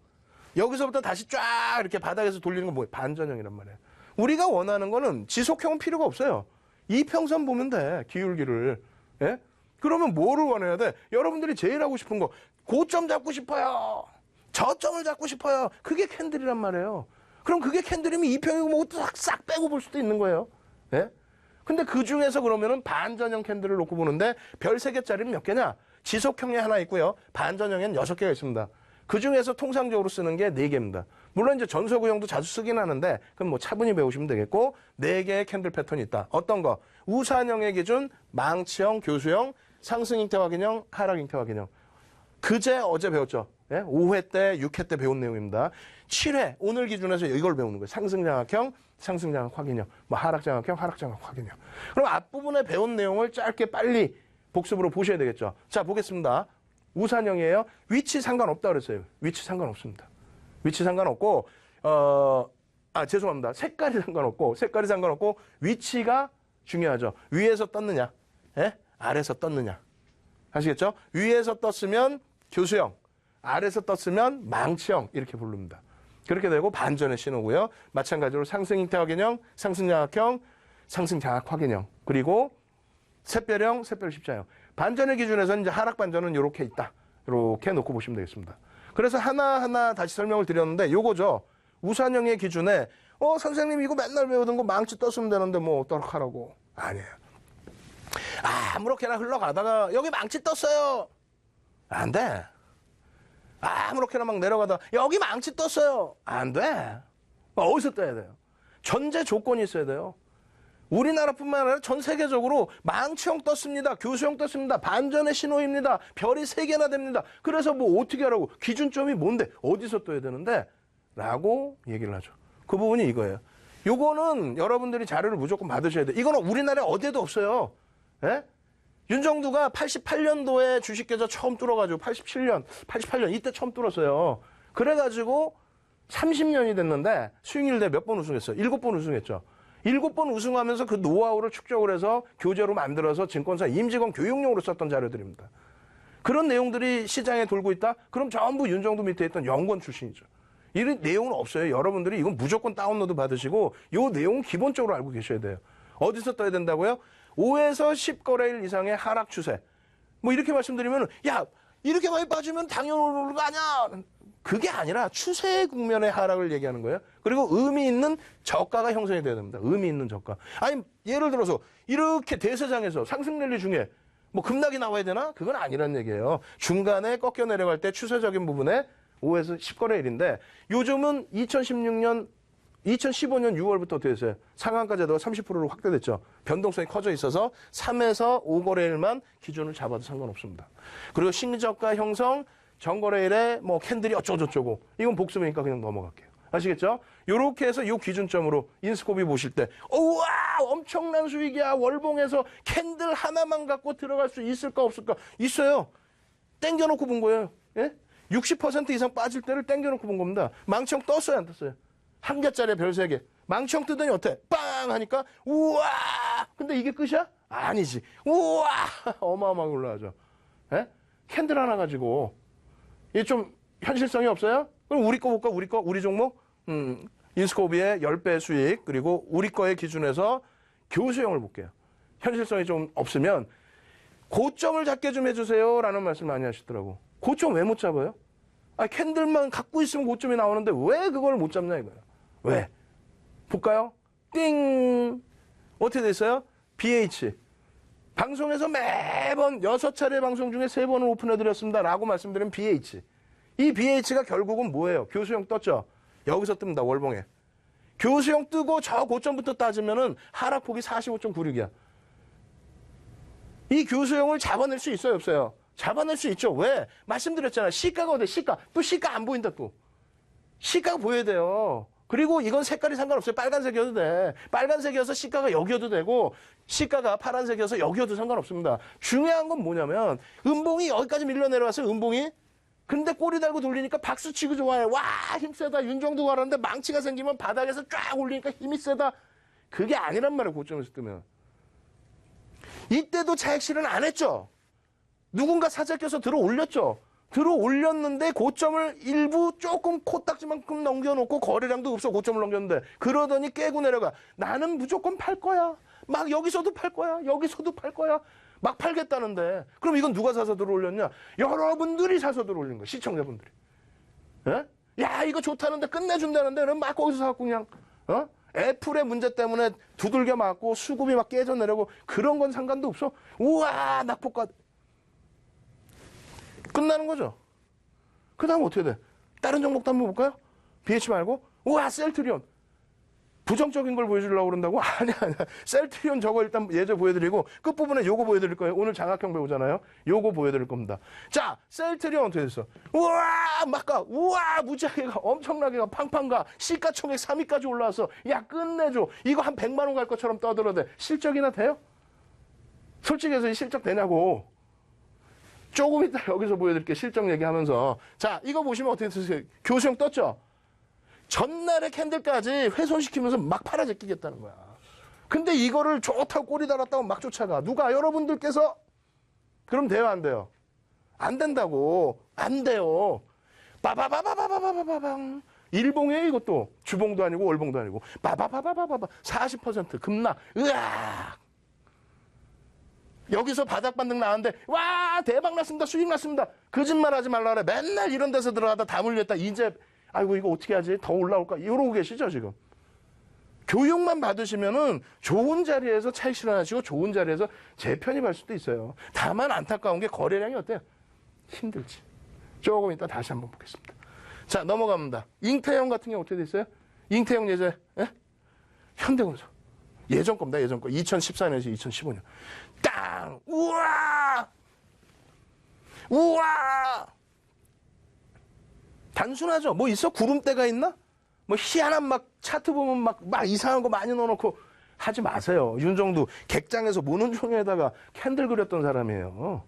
여기서부터 다시 쫙 이렇게 바닥에서 돌리는 건 뭐예요? 반전형이란 말이에요. 우리가 원하는 거는 지속형은 필요가 없어요. 이평선 보면 돼. 기울기를. 예? 그러면 뭐를 원해야 돼? 여러분들이 제일 하고 싶은 거, 고점 잡고 싶어요. 저점을 잡고 싶어요. 그게 캔들이란 말이에요. 그럼 그게 캔들이면 이평이고 뭐 싹 빼고 볼 수도 있는 거예요. 예? 근데 그 중에서 그러면은 반전형 캔들을 놓고 보는데 별 3개짜리는 몇 개냐? 지속형이 하나 있고요. 반전형에는 6개가 있습니다. 그 중에서 통상적으로 쓰는 게 4개입니다. 물론 이제 전설구형도 자주 쓰긴 하는데 그건 뭐 차분히 배우시면 되겠고 4개의 캔들 패턴이 있다. 어떤 거? 우산형의 기준, 망치형, 교수형, 상승 잉태 확인형, 하락 잉태 확인형. 그제 어제 배웠죠. 예? 5회 때, 6회 때 배운 내용입니다. 7회 오늘 기준에서 이걸 배우는 거예요. 상승 장악형, 상승 장악 확인형, 뭐 하락 장악형, 하락 장악 확인형. 그럼 앞부분에 배운 내용을 짧게 빨리 복습으로 보셔야 되겠죠. 자, 보겠습니다. 우산형이에요. 위치 상관없다 그랬어요. 위치 상관없습니다. 위치 상관없고 죄송합니다. 색깔이 상관없고 위치가 중요하죠. 위에서 떴느냐, 예? 아래에서 떴느냐. 아시겠죠? 위에서 떴으면 교수형, 아래에서 떴으면 망치형 이렇게 부릅니다. 그렇게 되고 반전의 신호고요. 마찬가지로 상승 잉태 확인형, 상승 장악형, 상승 장악 확인형, 그리고 샛별형, 샛별 십자형. 반전의 기준에서는 이제 하락 반전은 이렇게 있다. 이렇게 놓고 보시면 되겠습니다. 그래서 하나하나 다시 설명을 드렸는데 요거죠. 우산형의 기준에 선생님 이거 맨날 배우던 거 망치 떴으면 되는데 뭐 어떡 하라고. 아니에요. 아무렇게나 흘러가다가 여기 망치 떴어요. 안 돼. 아무렇게나 막 내려가다가 여기 망치 떴어요. 안 돼. 어디서 떠야 돼요? 전제 조건이 있어야 돼요. 우리나라뿐만 아니라 전 세계적으로 망치형 떴습니다. 교수형 떴습니다. 반전의 신호입니다. 별이 3개나 됩니다. 그래서 뭐 어떻게 하라고? 기준점이 뭔데? 어디서 떠야 되는데? 라고 얘기를 하죠. 그 부분이 이거예요. 요거는 여러분들이 자료를 무조건 받으셔야 돼요. 이거는 우리나라에 어디에도 없어요. 예? 윤정두가 88년도에 주식계좌 처음 뚫어가지고 87년, 88년 이때 처음 뚫었어요. 그래가지고 30년이 됐는데 수익률 대 몇 번 우승했어요? 7번 우승했죠. 7번 우승하면서 그 노하우를 축적을 해서 교재로 만들어서 증권사 임직원 교육용으로 썼던 자료들입니다. 그런 내용들이 시장에 돌고 있다? 그럼 전부 윤정두 밑에 있던 연구원 출신이죠. 이런 내용은 없어요. 여러분들이 이건 무조건 다운로드 받으시고 이 내용은 기본적으로 알고 계셔야 돼요. 어디서 떠야 된다고요? 5에서 10거래일 이상의 하락 추세. 뭐 이렇게 말씀드리면 야 이렇게 많이 빠지면 당연히 오르는 거 아니야. 그게 아니라 추세 국면의 하락을 얘기하는 거예요. 그리고 의미 있는 저가가 형성이 돼야 됩니다. 의미 있는 저가. 아니 예를 들어서 이렇게 대세장에서 상승 랠리 중에 뭐 급락이 나와야 되나? 그건 아니란 얘기예요. 중간에 꺾여 내려갈 때 추세적인 부분에 5에서 10거래일인데 요즘은 2015년 6월부터 됐어요. 상한가제도가 30%로 확대됐죠. 변동성이 커져 있어서 3에서 5거래일만 기준을 잡아도 상관없습니다. 그리고 신저가 형성, 정거래일에 뭐 캔들이 어쩌고저쩌고 이건 복습이니까 그냥 넘어갈게요. 아시겠죠? 요렇게 해서 요 기준점으로 인스코비 보실 때 우와 엄청난 수익이야. 월봉에서 캔들 하나만 갖고 들어갈 수 있을까 없을까? 있어요. 땡겨놓고 본 거예요. 예? 60% 이상 빠질 때를 땡겨놓고 본 겁니다. 망청 떴어요 안 떴어요? 한 개짜리 별 3개. 망청 뜨더니 어때? 빵 하니까 우와 근데 이게 끝이야? 아니지. 우와 어마어마하게 올라가죠. 예? 캔들 하나 가지고 이게 좀 현실성이 없어요? 그럼 우리 거 볼까? 우리 거? 우리 종목? 인스코비의 10배 수익 그리고 우리 거의 기준에서 교수형을 볼게요. 현실성이 좀 없으면 고점을 잡게 좀 해주세요 라는 말씀 많이 하시더라고. 고점 왜 못 잡아요? 아 캔들만 갖고 있으면 고점이 나오는데 왜 그걸 못 잡냐 이거예요. 왜? 볼까요? 띵! 어떻게 됐어요? BH. 방송에서 매번 6차례 방송 중에 3번을 오픈해드렸습니다. 라고 말씀드린 BH. 이 BH가 결국은 뭐예요? 교수형 떴죠? 여기서 뜹니다. 월봉에. 교수형 뜨고 저 고점부터 따지면은 하락폭이 45.96이야. 이 교수형을 잡아낼 수 있어요? 없어요? 잡아낼 수 있죠. 왜? 말씀드렸잖아요. 시가가 어디? 시가. 또 시가 안 보인다 또. 시가가 보여야 돼요. 그리고 이건 색깔이 상관없어요. 빨간색이어도 돼. 빨간색이어서 시가가 여기여도 되고 시가가 파란색이어서 여기여도 상관없습니다. 중요한 건 뭐냐면 음봉이 여기까지 밀려 내려왔어요. 음봉이. 근데 꼬리 달고 돌리니까 박수 치고 좋아요. 와 힘세다. 윤정두가 하는데 망치가 생기면 바닥에서 쫙 올리니까 힘이 세다. 그게 아니란 말이에요. 고점에서 뜨면. 이때도 차익실현 안 했죠. 누군가 사자 껴서 들어 올렸죠. 들어 올렸는데 고점을 일부 조금 코딱지만큼 넘겨놓고 거래량도 없어 고점을 넘겼는데 그러더니 깨고 내려가. 나는 무조건 팔 거야. 막 여기서도 팔 거야. 여기서도 팔 거야. 막 팔겠다는데 그럼 이건 누가 사서 들어 올렸냐? 여러분들이 사서 들어 올린 거야. 시청자분들이. 예? 야 이거 좋다는데 끝내준다는데 그럼 막 거기서 사갖고 그냥 애플의 문제 때문에 두들겨 맞고 수급이 막 깨져 내려고 그런 건 상관도 없어. 우와 낙폭과 끝나는 거죠. 그 다음 어떻게 돼? 다른 종목도 한번 볼까요? BH 말고 우와 셀트리온. 부정적인 걸 보여주려고 그런다고? 아니야. 셀트리온 저거 일단 예제 보여드리고 끝부분에 요거 보여드릴 거예요. 오늘 장학형 배우잖아요. 요거 보여드릴 겁니다. 자 셀트리온 어떻게 됐어? 우와 막 가. 우와 무지하게 가. 엄청나게 가. 팡팡 가. 시가총액 3위까지 올라와서 야 끝내줘. 이거 한 100만 원 갈 것처럼 떠들어대. 실적이나 돼요? 솔직히 해서 실적 되냐고. 조금 이따 여기서 보여드릴게요. 실적 얘기하면서. 자 이거 보시면 어떻게 됐어요? 교수형 떴죠? 전날에 캔들까지 훼손시키면서 막 팔아 제끼겠다는 거야. 근데 이거를 좋다고 꼬리 달았다고 막 쫓아가. 누가? 여러분들께서. 그럼 돼요 안 돼요? 안 된다고. 안 돼요. 빠바바바바바바바방. 일봉이에요 이것도. 주봉도 아니고 월봉도 아니고. 빠바바바바바바. 40% 급락. 으악. 여기서 바닥 반등 나왔는데 와 대박 났습니다. 수익 났습니다. 거짓말하지 말라 그래. 맨날 이런 데서 들어가다 다 물렸다. 이제 아이고 이거 어떻게 하지? 더 올라올까? 이러고 계시죠 지금. 교육만 받으시면은 좋은 자리에서 차익 실현하시고 좋은 자리에서 재편입할 수도 있어요. 다만 안타까운 게 거래량이 어때요? 힘들지. 조금 이따 다시 한번 보겠습니다. 자 넘어갑니다. 잉태형 같은 경우 어떻게 됐어요? 잉태형 예제 현대건설. 예전 겁니다. 예전 거. 2014년에서 2015년. 땅! 우와! 우와! 단순하죠. 뭐 있어? 구름대가 있나? 뭐 희한한 막 차트 보면 막 이상한 거 많이 넣어놓고 하지 마세요. 윤정도 객장에서 모는 종이에다가 캔들 그렸던 사람이에요.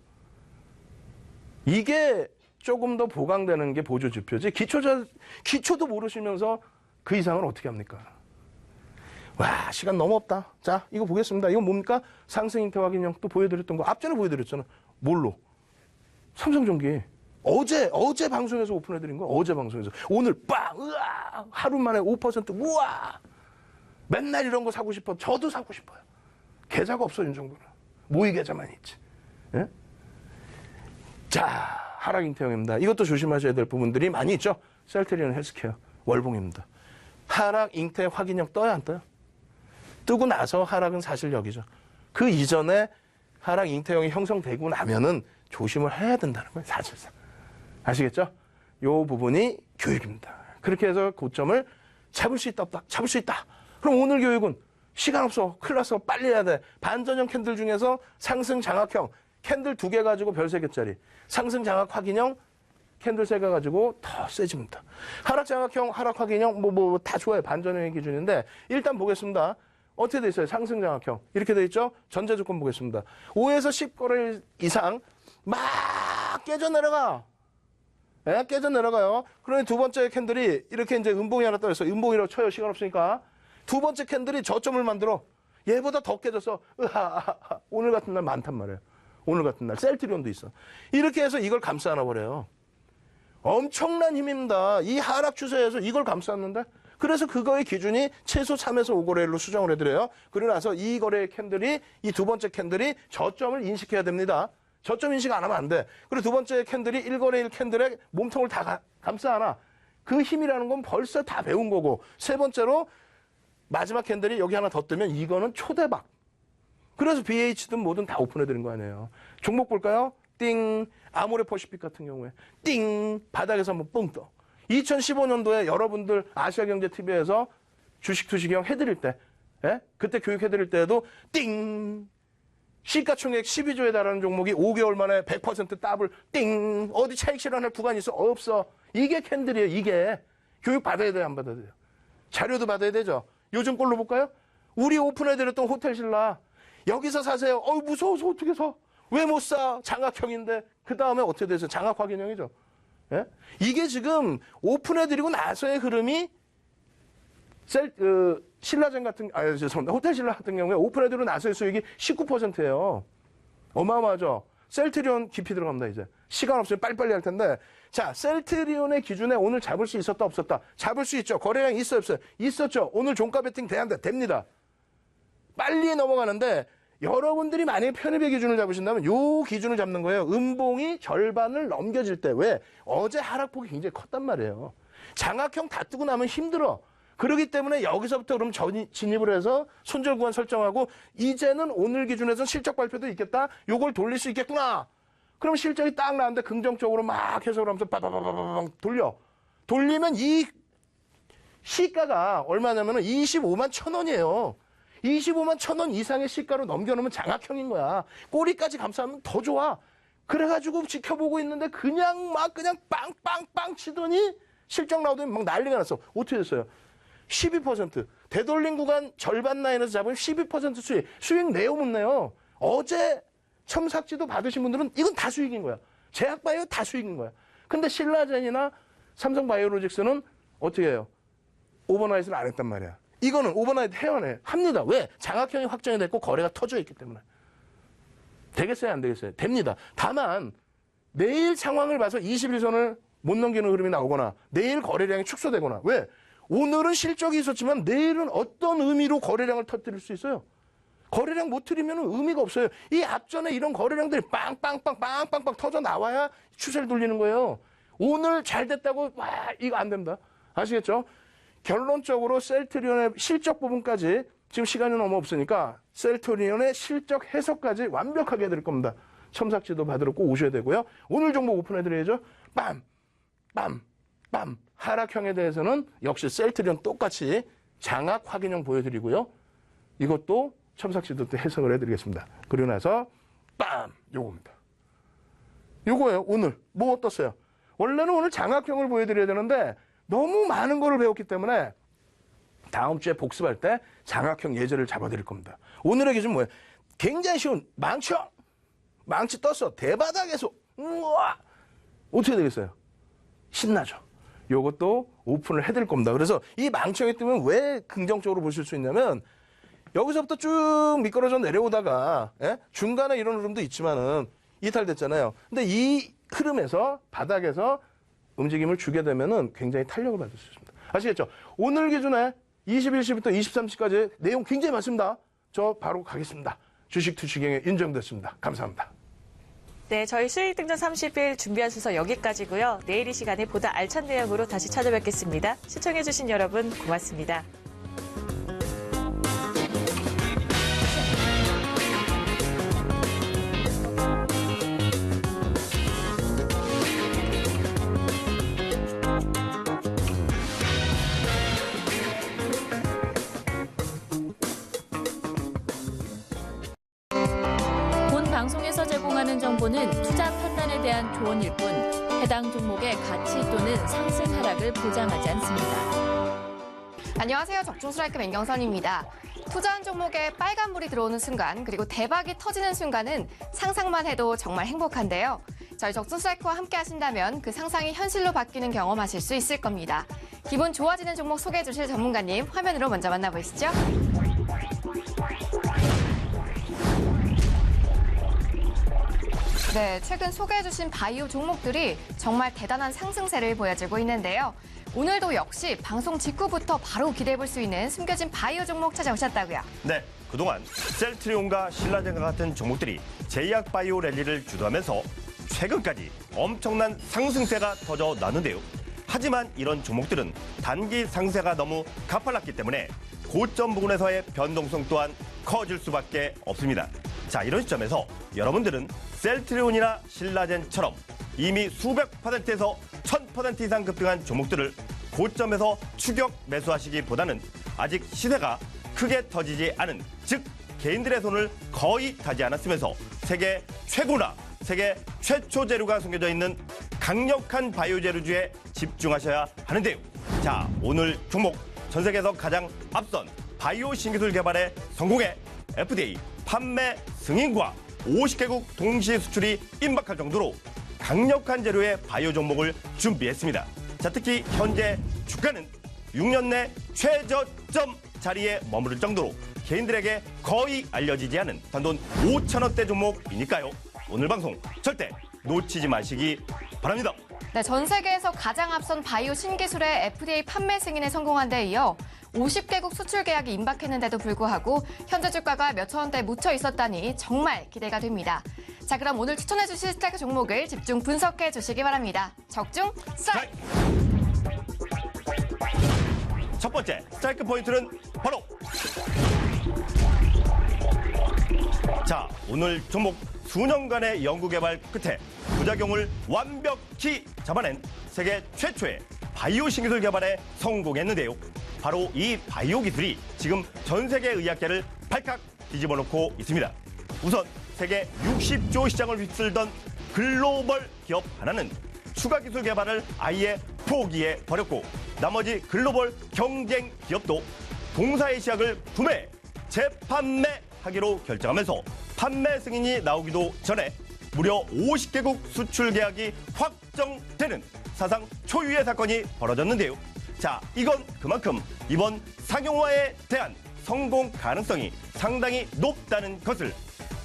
이게 조금 더 보강되는 게 보조 지표지. 기초도 모르시면서 그 이상을 어떻게 합니까? 와, 시간 너무 없다. 자, 이거 보겠습니다. 이거 뭡니까? 상승 인태 확인형 또 보여드렸던 거. 앞전에 보여드렸잖아. 뭘로? 삼성전기. 어제 방송에서 오픈해드린 거. 어제 방송에서. 오늘 빵! 으아! 하루 만에 5%. 우와! 맨날 이런 거 사고 싶어. 저도 사고 싶어요. 계좌가 없어, 윤정도는. 모의 계좌만 있지. 예? 자, 하락 인태형입니다. 이것도 조심하셔야 될 부분들이 많이 있죠. 셀트리온 헬스케어. 월봉입니다. 하락 잉태 확인형 떠요, 안 떠요? 뜨고 나서 하락은 사실 여기죠. 그 이전에 하락 잉태형이 형성되고 나면은 조심을 해야 된다는 거예요, 사실상. 아시겠죠? 요 부분이 교육입니다. 그렇게 해서 고점을 잡을 수 있다, 없다? 잡을 수 있다. 그럼 오늘 교육은 시간 없어. 큰일 났어. 빨리 해야 돼. 반전형 캔들 중에서 상승 장악형 캔들 2개 가지고 별 3개짜리. 상승 장악 확인형 캔들 3개 가지고 더 세집니다. 하락 장악형, 하락 확인형 뭐 다 좋아요. 반전형의 기준인데 일단 보겠습니다. 어떻게 돼 있어요? 상승 장악형. 이렇게 돼 있죠? 전제 조건 보겠습니다. 5에서 10거래일 이상 막 깨져 내려가. 예, 깨져 내려가요. 그러니 두 번째 캔들이 이렇게 이제 음봉이 하나 떠 있어. 음봉이라고 쳐요. 시간 없으니까. 두 번째 캔들이 저점을 만들어. 얘보다 더 깨져서 오늘 같은 날 많단 말이에요. 오늘 같은 날 셀트리온도 있어. 이렇게 해서 이걸 감싸 안아 버려요. 엄청난 힘입니다. 이 하락 추세에서 이걸 감쌌는데 그래서 그거의 기준이 최소 3에서 5거래일로 수정을 해드려요. 그러고 나서 이 거래의 캔들이 이 두 번째 캔들이 저점을 인식해야 됩니다. 저점 인식 안 하면 안 돼. 그리고 두 번째 캔들이 1거래일 캔들의 몸통을 다 감싸 안아. 그 힘이라는 건 벌써 다 배운 거고 세 번째로 마지막 캔들이 여기 하나 더 뜨면 이거는 초대박. 그래서 BH든 뭐든 다 오픈해드린 거 아니에요. 종목 볼까요? 띵. 아모레퍼시픽 같은 경우에 띵. 바닥에서 한번 뻥 떠. 2015년도에 여러분들 아시아경제TV에서 주식 투시경 해드릴 때 예? 그때 교육해드릴 때에도 띵. 시가총액 12조에 달하는 종목이 5개월 만에 100% 더블 띵. 어디 차익 실현할 구간이 있어? 없어. 이게 캔들이에요. 이게. 교육 받아야 돼요? 안 받아야 돼요? 자료도 받아야 되죠? 요즘 걸로 볼까요? 우리 오픈해드렸던 호텔신라. 여기서 사세요. 무서워서 어떻게 사? 왜 못 사? 장악형인데. 그 다음에 어떻게 됐어요? 장악 확인형이죠. 예? 이게 지금 오픈해드리고 나서의 흐름이 신라젠 같은, 죄송합니다. 호텔신라 같은 경우에 오픈해드리고 나서의 수익이 19%예요. 어마어마하죠? 셀트리온 깊이 들어갑니다, 이제. 시간 없으면 빨리빨리 할 텐데. 자, 셀트리온의 기준에 오늘 잡을 수 있었다, 없었다? 잡을 수 있죠. 거래량 있어요, 없어요? 있었죠. 오늘 종가 베팅 돼야 됩니다. 빨리 넘어가는데, 여러분들이 만약에 편입의 기준을 잡으신다면 요 기준을 잡는 거예요. 음봉이 절반을 넘겨질 때. 왜? 어제 하락폭이 굉장히 컸단 말이에요. 장악형 다 뜨고 나면 힘들어. 그렇기 때문에 여기서부터 그럼 진입을 해서 손절 구간 설정하고 이제는 오늘 기준에서는 실적 발표도 있겠다. 요걸 돌릴 수 있겠구나. 그럼 실적이 딱 나왔는데 긍정적으로 막 해석을 하면서 빠바바바바방 돌려. 돌리면 이 시가가 얼마냐면은 25만 1,000원이에요. 25만 1,000원 이상의 시가로 넘겨놓으면 장악형인 거야. 꼬리까지 감싸면 더 좋아. 그래가지고 지켜보고 있는데 그냥 빵빵빵 치더니 실적 나오더니 막 난리가 났어. 어떻게 됐어요? 12%. 되돌림 구간 절반 라인에서 잡으면 12% 수익. 수익 내요 못 내요. 어제 첨삭지도 받으신 분들은 이건 다 수익인 거야. 제약바이오 다 수익인 거야. 근데 신라젠이나 삼성바이오로직스는 어떻게 해요? 오버나잇을 안 했단 말이야. 이거는 오버나잇 합니다. 왜? 장악형이 확정이 됐고 거래가 터져 있기 때문에. 되겠어요? 안 되겠어요? 됩니다. 다만 내일 상황을 봐서 21선을 못 넘기는 흐름이 나오거나 내일 거래량이 축소되거나 왜? 오늘은 실적이 있었지만 내일은 어떤 의미로 거래량을 터뜨릴 수 있어요? 거래량 못 틀리면 의미가 없어요. 이 앞전에 이런 거래량들이 빵빵빵 터져 나와야 추세를 돌리는 거예요. 오늘 잘 됐다고 이거 안 됩니다. 아시겠죠? 결론적으로 셀트리온의 실적 부분까지 지금 시간이 너무 없으니까 셀트리온의 실적 해석까지 완벽하게 해드릴 겁니다. 첨삭지도 받으러 꼭 오셔야 되고요. 오늘 종목 오픈해드려야죠. 빰. 하락형에 대해서는 역시 셀트리온 똑같이 장악 확인형 보여드리고요. 이것도 첨삭지도 또 해석을 해드리겠습니다. 그리고 나서 요겁니다. 요거예요. 오늘 뭐 어떻어요? 원래는 오늘 장악형을 보여드려야 되는데 너무 많은 거를 배웠기 때문에 다음 주에 복습할 때 장학형 예제를 잡아드릴 겁니다. 오늘의 기준 뭐예요? 굉장히 쉬운 망치형. 망치 떴어. 대바닥에서. 우와. 어떻게 되겠어요? 신나죠. 요것도 오픈을 해드릴 겁니다. 그래서 이 망치형이 뜨면 왜 긍정적으로 보실 수 있냐면 여기서부터 쭉 미끄러져 내려오다가 중간에 이런 흐름도 있지만은 이탈됐잖아요. 근데 이 흐름에서 바닥에서 움직임을 주게 되면은 굉장히 탄력을 받을 수 있습니다. 아시겠죠? 오늘 기준에 21시부터 23시까지 내용 굉장히 많습니다. 저 바로 가겠습니다. 주식 투시경에 인정됐습니다. 감사합니다. 네, 저희 수익 등전 30일 준비한 순서 여기까지고요. 내일 이 시간에 보다 알찬 내용으로 다시 찾아뵙겠습니다. 시청해주신 여러분 고맙습니다. 본 방송에서 제공하는 정보는 투자 판단에 대한 조언일 뿐 해당 종목의 가치 또는 상승 하락을 보장하지 않습니다. 안녕하세요. 적중스트라이크 맹경선입니다. 투자한 종목에 빨간불이 들어오는 순간 그리고 대박이 터지는 순간은 상상만 해도 정말 행복한데요. 저희 적중스트라이크와 함께 하신다면 그 상상이 현실로 바뀌는 경험하실 수 있을 겁니다. 기분 좋아지는 종목 소개해 주실 전문가님 화면으로 먼저 만나보시죠. 네, 최근 소개해주신 바이오 종목들이 정말 대단한 상승세를 보여주고 있는데요. 오늘도 역시 방송 직후부터 바로 기대해볼 수 있는 숨겨진 바이오 종목 찾아오셨다고요. 네, 그동안 셀트리온과 신라젠과 같은 종목들이 제약 바이오 랠리를 주도하면서 최근까지 엄청난 상승세가 터져 나는데요. 하지만 이런 종목들은 단기 상세가 너무 가팔랐기 때문에 고점 부근에서의 변동성 또한 커질 수밖에 없습니다. 자, 이런 시점에서 여러분들은 셀트리온이나 신라젠처럼 이미 수백 %에서 1000% 이상 급등한 종목들을 고점에서 추격 매수하시기보다는 아직 시세가 크게 터지지 않은, 즉 개인들의 손을 거의 닿지 않았으면서 세계 최고나 세계 최초 재료가 숨겨져 있는 강력한 바이오 재료주에 집중하셔야 하는데요. 자, 오늘 종목 전 세계에서 가장 앞선 바이오 신기술 개발에 성공해 FDA 판매 승인과 50개국 동시 수출이 임박할 정도로 강력한 재료의 바이오 종목을 준비했습니다. 자, 특히 현재 주가는 6년 내 최저점 자리에 머무를 정도로 개인들에게 거의 알려지지 않은 단돈 5천원대 종목이니까요. 오늘 방송 절대 놓치지 마시기 바랍니다. 네, 전 세계에서 가장 앞선 바이오 신기술의 FDA 판매 승인에 성공한 데 이어 50개국 수출 계약이 임박했는데도 불구하고 현재 주가가 몇천 원대에 묻혀 있었다니 정말 기대가 됩니다. 자, 그럼 오늘 추천해 주실 스트라이크 종목을 집중 분석해 주시기 바랍니다. 적중 스트라이크! 첫 번째 스트라이크 포인트는 바로 자, 오늘 종목 수년간의 연구개발 끝에 부작용을 완벽히 잡아낸 세계 최초의 바이오 신기술 개발에 성공했는데요. 바로 이 바이오 기술이 지금 전 세계 의학계를 발칵 뒤집어 놓고 있습니다. 우선 세계 60조 시장을 휩쓸던 글로벌 기업 하나는 추가 기술 개발을 아예 포기해 버렸고, 나머지 글로벌 경쟁 기업도 동사의 시약을 구매, 재판매하기로 결정하면서 판매 승인이 나오기도 전에 무려 50개국 수출 계약이 확정되는 사상 초유의 사건이 벌어졌는데요. 자, 이건 그만큼 이번 상용화에 대한 성공 가능성이 상당히 높다는 것을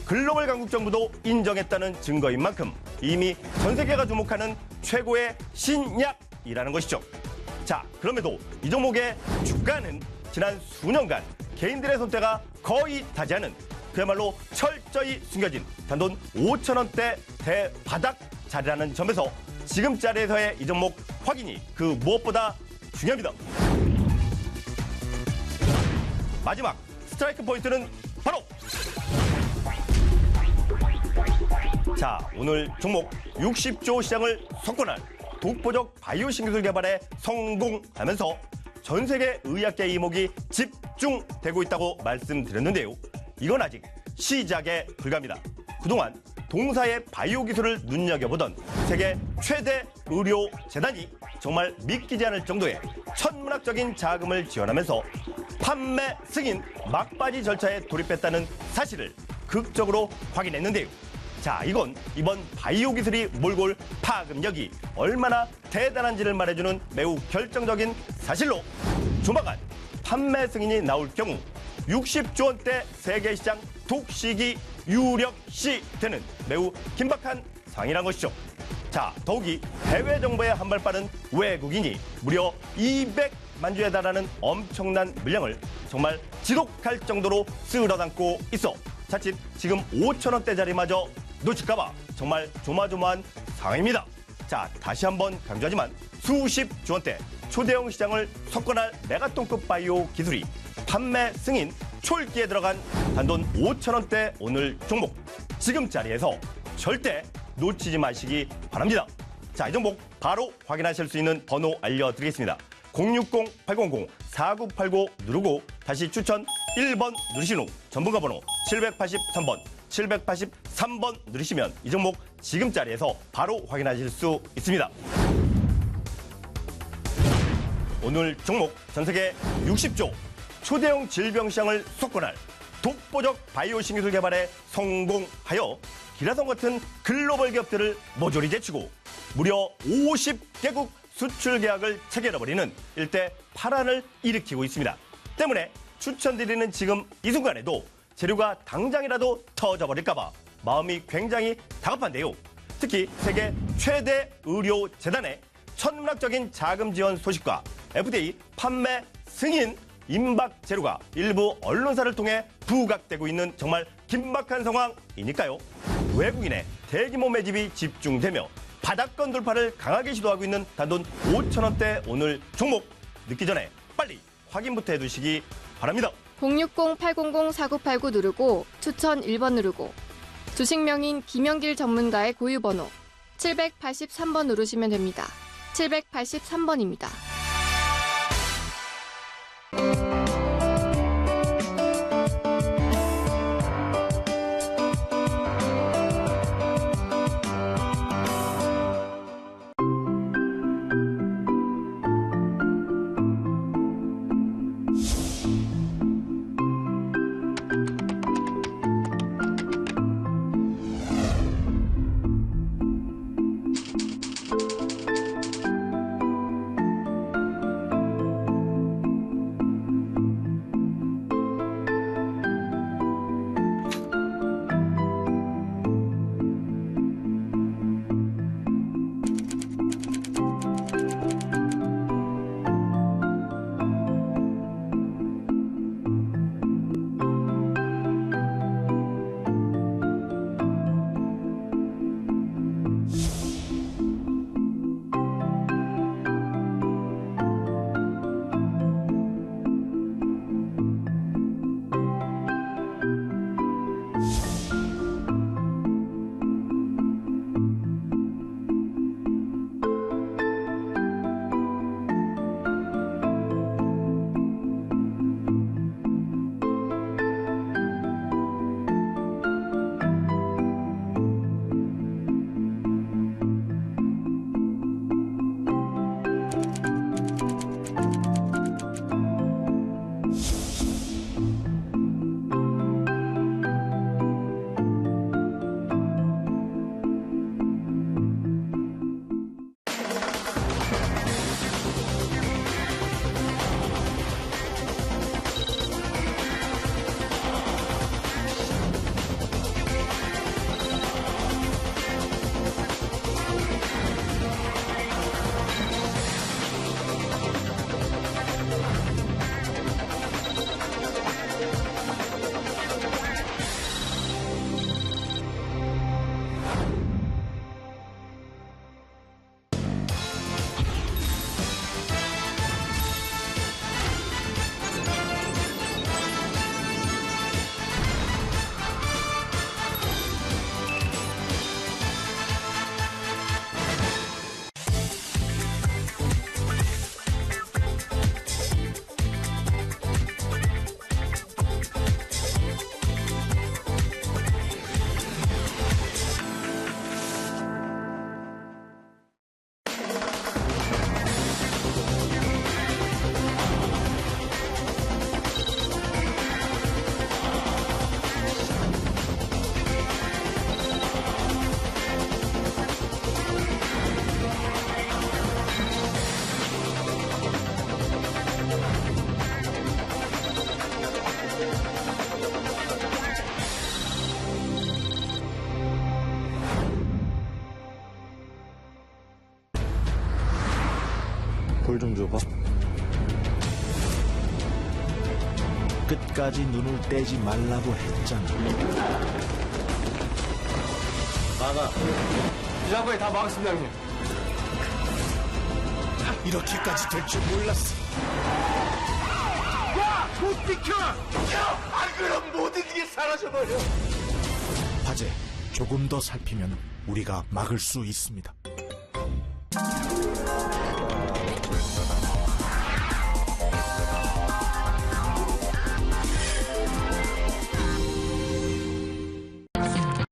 글로벌 강국 정부도 인정했다는 증거인 만큼 이미 전 세계가 주목하는 최고의 신약이라는 것이죠. 자, 그럼에도 이 종목의 주가는 지난 수년간 개인들의 손때가 거의 닿지 않은 그야말로 철저히 숨겨진 단돈 5천원대 대바닥 자리라는 점에서 지금 자리에서의 이 종목 확인이 그 무엇보다 중요합니다. 마지막 스트라이크 포인트는 바로 자, 오늘 종목 60조 시장을 석권한 독보적 바이오 신기술 개발에 성공하면서 전 세계 의학계 이목이 집중되고 있다고 말씀드렸는데요. 이건 아직 시작에 불과합니다. 그동안 동사의 바이오 기술을 눈여겨보던 세계 최대 의료 재단이 정말 믿기지 않을 정도의 천문학적인 자금을 지원하면서 판매 승인 막바지 절차에 돌입했다는 사실을 극적으로 확인했는데요. 자, 이건 이번 바이오 기술이 몰고 올 파급력이 얼마나 대단한지를 말해주는 매우 결정적인 사실로 조만간 판매 승인이 나올 경우 60조 원대 세계 시장 독식이 유력시 되는 매우 긴박한 상황이란 것이죠. 자, 더욱이 해외 정보에 한 발 빠른 외국인이 무려 200만 주에 달하는 엄청난 물량을 정말 지독할 정도로 쓸어담고 있어 자칫 지금 5천 원대짜리마저 놓칠까봐 정말 조마조마한 상황입니다. 자, 다시 한번 강조하지만 수십조 원대 초대형 시장을 석권할 메가톤급 바이오 기술이 판매 승인 초읽기에 들어간 단돈 5천 원대 오늘 종목 지금 자리에서 절대 놓치지 마시기 바랍니다. 자, 이 종목 바로 확인하실 수 있는 번호 알려드리겠습니다. 060-800-4989 누르고 다시 추천 1번 누르신 후 전문가 번호 783번 누르시면 이 종목 지금 자리에서 바로 확인하실 수 있습니다. 오늘 종목 전세계 60조 초대형 질병 시장을 석권할 독보적 바이오 신기술 개발에 성공하여 기라성 같은 글로벌 기업들을 모조리 제치고 무려 50개국 수출 계약을 체결해버리는 일대 파란을 일으키고 있습니다. 때문에 추천드리는 지금 이 순간에도 재료가 당장이라도 터져버릴까봐 마음이 굉장히 다급한데요. 특히 세계 최대 의료재단의 천문학적인 자금 지원 소식과 FDA 판매 승인 임박 재료가 일부 언론사를 통해 부각되고 있는 정말 긴박한 상황이니까요. 외국인의 대규모 매집이 집중되며 바닥권 돌파를 강하게 시도하고 있는 단돈 5천 원대 오늘 종목 늦기 전에 빨리 확인부터 해두시기 바랍니다. 060-800-4989 누르고 추천 1번 누르고 주식명인 김영길 전문가의 고유번호 783번 누르시면 됩니다. 783번입니다. 돌 좀 줘봐. 끝까지 눈을 떼지 말라고 했잖아. 막아. 이 장관이 다 막았습니다, 형님. 이렇게까지 될 줄 몰랐어. 야! 못 비켜! 안 그럼 모든 게 사라져버려. 화재, 조금 더 살피면 우리가 막을 수 있습니다.